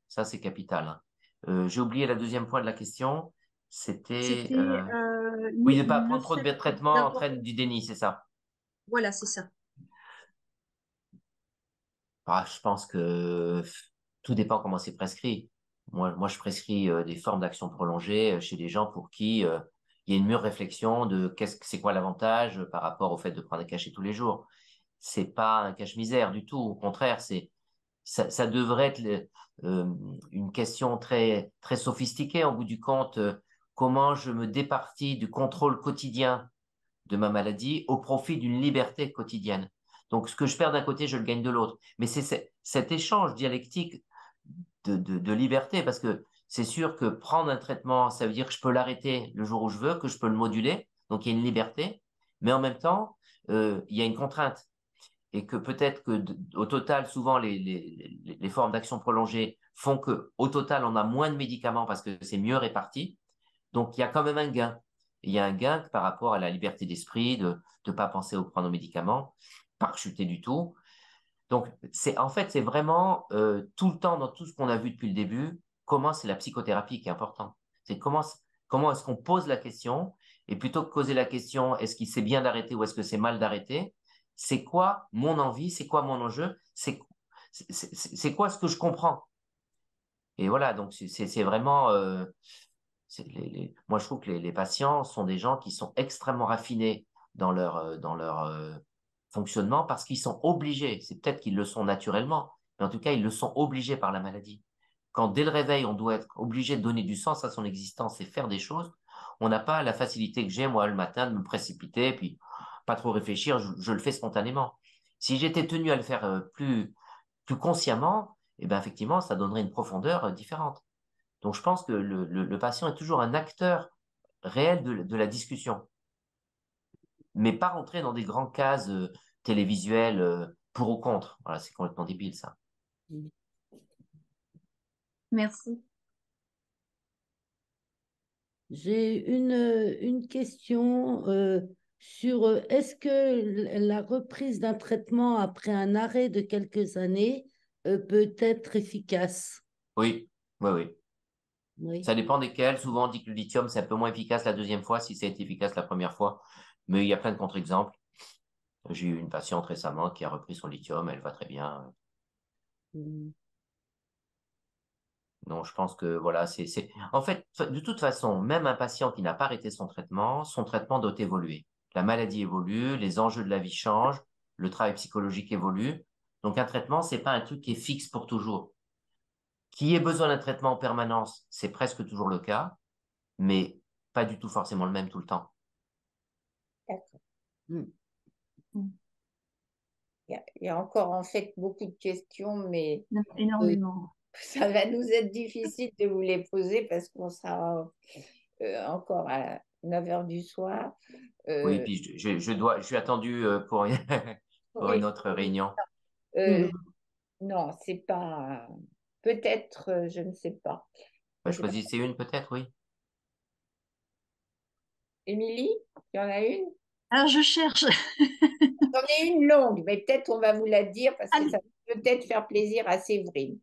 Ça, c'est capital, hein. J'ai oublié la deuxième point de la question. C'était, C'était oui, ne pas le prendre trop de fait traitement d'avoir... entraîne du déni, c'est ça. Voilà, c'est ça. Je pense que tout dépend comment c'est prescrit. Moi, je prescris des formes d'action prolongée chez des gens pour qui il y a une mûre réflexion de c'est quoi l'avantage par rapport au fait de prendre un cachet tous les jours. C'est pas un cache-misère du tout. Au contraire, ça devrait être une question très très sophistiquée en bout du compte. Comment je me départis du contrôle quotidien de ma maladie au profit d'une liberté quotidienne. Donc, ce que je perds d'un côté, je le gagne de l'autre. Mais c'est cet échange dialectique de liberté, parce que c'est sûr que prendre un traitement, ça veut dire que je peux l'arrêter le jour où je veux, que je peux le moduler, donc il y a une liberté, mais en même temps, il y a une contrainte. Et que peut-être que au total, souvent, les formes d'action prolongée font que au total, on a moins de médicaments parce que c'est mieux réparti. Donc, il y a quand même un gain. Il y a un gain par rapport à la liberté d'esprit, de ne pas penser au prendre nos médicaments, pas chuter du tout. Donc, en fait, c'est vraiment tout le temps dans tout ce qu'on a vu depuis le début, comment c'est la psychothérapie qui est importante. C'est comment est-ce qu'on pose la question, et plutôt que poser la question, est-ce qu'il c'est bien d'arrêter ou est-ce que c'est mal d'arrêter, c'est quoi mon envie, c'est quoi mon enjeu, c'est quoi ce que je comprends. Et voilà, donc c'est vraiment, moi je trouve que les patients sont des gens qui sont extrêmement raffinés dans leur fonctionnement parce qu'ils sont obligés. C'est peut-être qu'ils le sont naturellement, mais en tout cas ils le sont obligés par la maladie. Quand dès le réveil on doit être obligé de donner du sens à son existence et faire des choses, on n'a pas la facilité que j'ai moi le matin de me précipiter puis pas trop réfléchir, je le fais spontanément. Si j'étais tenu à le faire plus consciemment, eh ben effectivement ça donnerait une profondeur différente. Donc, je pense que le patient est toujours un acteur réel de la discussion, mais pas rentrer dans des grands cases télévisuels pour ou contre. Voilà, c'est complètement débile, ça. Merci. J'ai une question sur est-ce que la reprise d'un traitement après un arrêt de quelques années peut être efficace? Oui, oui, oui. Oui. Ça dépend desquels. Souvent, on dit que le lithium, c'est un peu moins efficace la deuxième fois si ça a été efficace la première fois. Mais il y a plein de contre-exemples. J'ai eu une patiente récemment qui a repris son lithium, elle va très bien. Mm. Non, je pense que voilà, En fait, de toute façon, même un patient qui n'a pas arrêté son traitement doit évoluer. La maladie évolue, les enjeux de la vie changent, le travail psychologique évolue. Donc, un traitement, c'est pas un truc qui est fixe pour toujours. Qui ait besoin d'un traitement en permanence, c'est presque toujours le cas, mais pas du tout forcément le même tout le temps. D'accord. Mm. Il y a encore en fait beaucoup de questions, mais Énormément. ça va nous être difficile de vous les poser parce qu'on sera encore à 9 heures du soir. Oui, Euh, puis je suis attendu pour, pour une oui, autre réunion. euh, Mm. non, c'est pas. Peut-être, je ne sais pas. Je Bah, sais pas. choisissez une peut-être, oui. Émilie, il y en a une? Alors, je cherche. J'en ai une longue, mais peut-être on va vous la dire parce que Allez, ça peut peut-être faire plaisir à Séverine.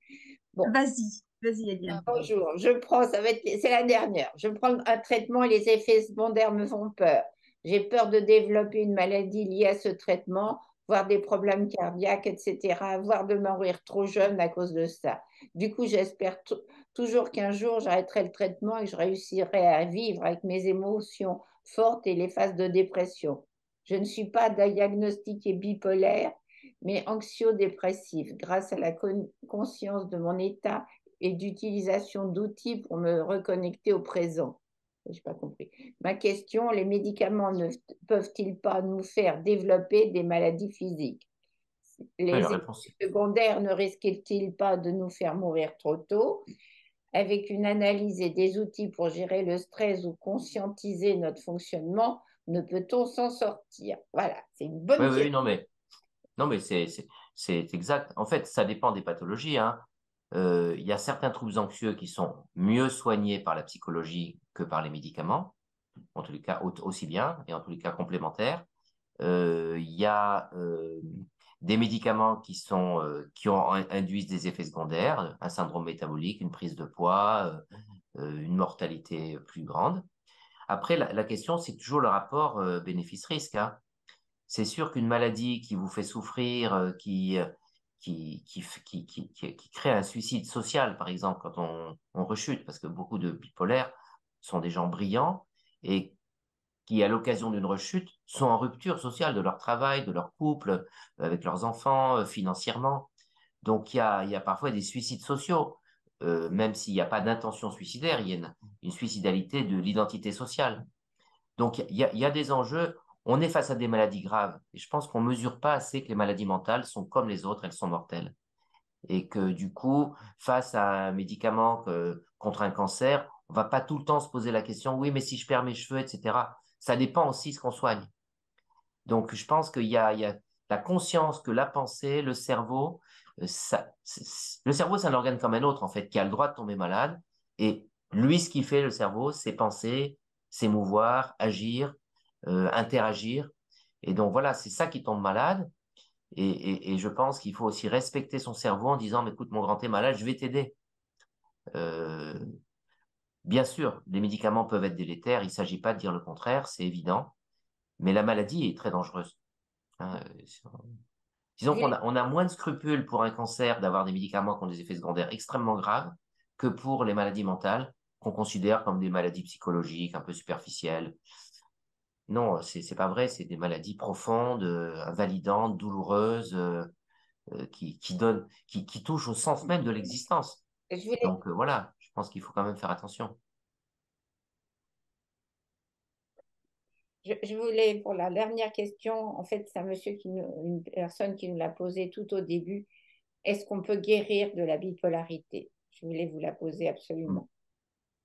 Bon, vas-y, Eliane. bonjour, je prends, c'est la dernière. Je prends un traitement et les effets secondaires me font peur. J'ai peur de développer une maladie liée à ce traitement, voire des problèmes cardiaques, etc., voire de mourir trop jeune à cause de ça. Du coup, j'espère toujours qu'un jour, j'arrêterai le traitement et que je réussirai à vivre avec mes émotions fortes et les phases de dépression. Je ne suis pas diagnostiquée bipolaire, mais anxio-dépressive. Grâce à la conscience de mon état et d'utilisation d'outils pour me reconnecter au présent. Je n'ai pas compris. Ma question, les médicaments ne peuvent-ils pas nous faire développer des maladies physiques? Oui, Les la effets réponse. secondaires ne risquent-ils pas de nous faire mourir trop tôt? Avec une analyse et des outils pour gérer le stress ou conscientiser notre fonctionnement, ne peut-on s'en sortir? Voilà, c'est une Oui, bonne oui, question. non, mais c'est exact. En fait, ça dépend des pathologies, hein. Il y a certains troubles anxieux qui sont mieux soignés par la psychologie que par les médicaments, en tous les cas aussi bien, et en tous les cas complémentaires. Il y a des médicaments qui ont induisent des effets secondaires, un syndrome métabolique, une prise de poids, une mortalité plus grande. Après, la question, c'est toujours le rapport bénéfice-risque, hein. C'est sûr qu'une maladie qui vous fait souffrir, qui crée un suicide social, par exemple, quand on rechute, parce que beaucoup de bipolaires sont des gens brillants et qui, à l'occasion d'une rechute, sont en rupture sociale de leur travail, de leur couple, avec leurs enfants, financièrement. Donc, il y a parfois des suicides sociaux, même s'il n'y a pas d'intention suicidaire, il y a une suicidalité de l'identité sociale. Donc, il y a des enjeux. On est face à des maladies graves. Et je pense qu'on ne mesure pas assez que les maladies mentales sont comme les autres, elles sont mortelles. Et que du coup, face à un médicament contre un cancer, on va pas tout le temps se poser la question, oui, mais si je perds mes cheveux, etc. Ça dépend aussi de ce qu'on soigne. Donc, je pense il y a la conscience que la pensée, le cerveau, le cerveau, c'est un organe comme un autre, en fait, qui a le droit de tomber malade. Et lui, ce qui fait, le cerveau, c'est penser, s'émouvoir, agir, interagir. Et donc, voilà, c'est ça qui tombe malade. Et je pense qu'il faut aussi respecter son cerveau en disant, mais écoute, mon grand, t'es malade, je vais t'aider. Euh, Bien sûr, les médicaments peuvent être délétères, il ne s'agit pas de dire le contraire, c'est évident, mais la maladie est très dangereuse, hein. Je Disons voulais on a moins de scrupules pour un cancer d'avoir des médicaments qui ont des effets secondaires extrêmement graves que pour les maladies mentales qu'on considère comme des maladies psychologiques un peu superficielles. Non, c'est pas vrai, c'est des maladies profondes, invalidantes, douloureuses, qui touchent au sens même de l'existence. je voulais Donc voilà, je pense qu'il faut quand même faire attention. Je voulais, pour la dernière question, en fait, c'est un monsieur une personne qui nous l'a posée tout au début. Est-ce qu'on peut guérir de la bipolarité? Je voulais vous la poser absolument.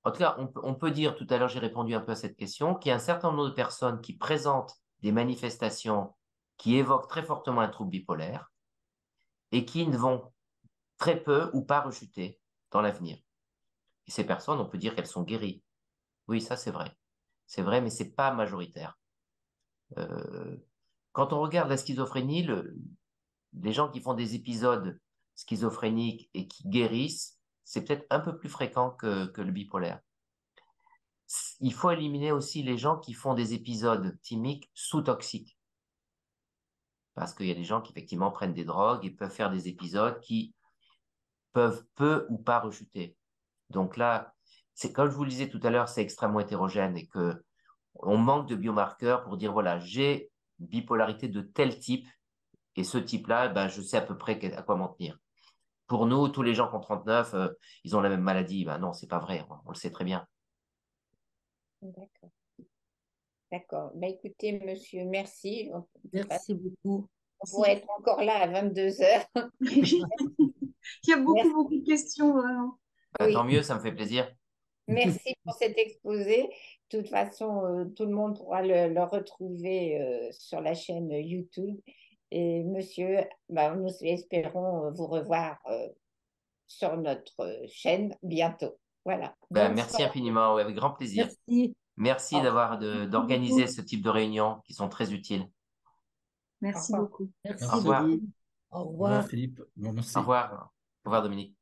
En tout cas, on peut dire, tout à l'heure, j'ai répondu un peu à cette question, qu'il y a un certain nombre de personnes qui présentent des manifestations qui évoquent très fortement un trouble bipolaire et qui ne vont très peu ou pas rechuter dans l'avenir. Et ces personnes, on peut dire qu'elles sont guéries. Oui, ça c'est vrai. C'est vrai, mais c'est pas majoritaire. Euh, Quand on regarde la schizophrénie, les gens qui font des épisodes schizophréniques et qui guérissent, c'est peut-être un peu plus fréquent que le bipolaire. Il faut éliminer aussi les gens qui font des épisodes thymiques sous-toxiques. Parce qu'il y a des gens qui, effectivement, prennent des drogues et peuvent faire des épisodes qui peuvent peu ou pas rechuter. Donc là, c'est comme je vous le disais tout à l'heure, c'est extrêmement hétérogène et que on manque de biomarqueurs pour dire, voilà, j'ai une bipolarité de tel type et ce type-là, ben, je sais à peu près à quoi m'en tenir. Pour nous, tous les gens qui ont 39, ils ont la même maladie. Ben non, c'est pas vrai, on le sait très bien. D'accord. D'accord. Bah, écoutez, monsieur, merci. Merci beaucoup. On pourrait être encore là à 22 heures. Il y a beaucoup, Merci. beaucoup de questions, vraiment. Ben, Oui. tant mieux, ça me fait plaisir. Merci pour cet exposé. De toute façon, tout le monde pourra le retrouver sur la chaîne YouTube. Et monsieur, bah, nous espérons vous revoir sur notre chaîne bientôt. Voilà. Ben, Bonne merci soirée. infiniment, oui, avec grand plaisir. Merci. Merci Au d'organiser ce type de réunions qui sont très utiles. Merci revoir. beaucoup. Merci Au revoir. beaucoup. Au Au revoir, revoir. Philippe. Bon, merci. Au revoir. Au revoir, Dominique.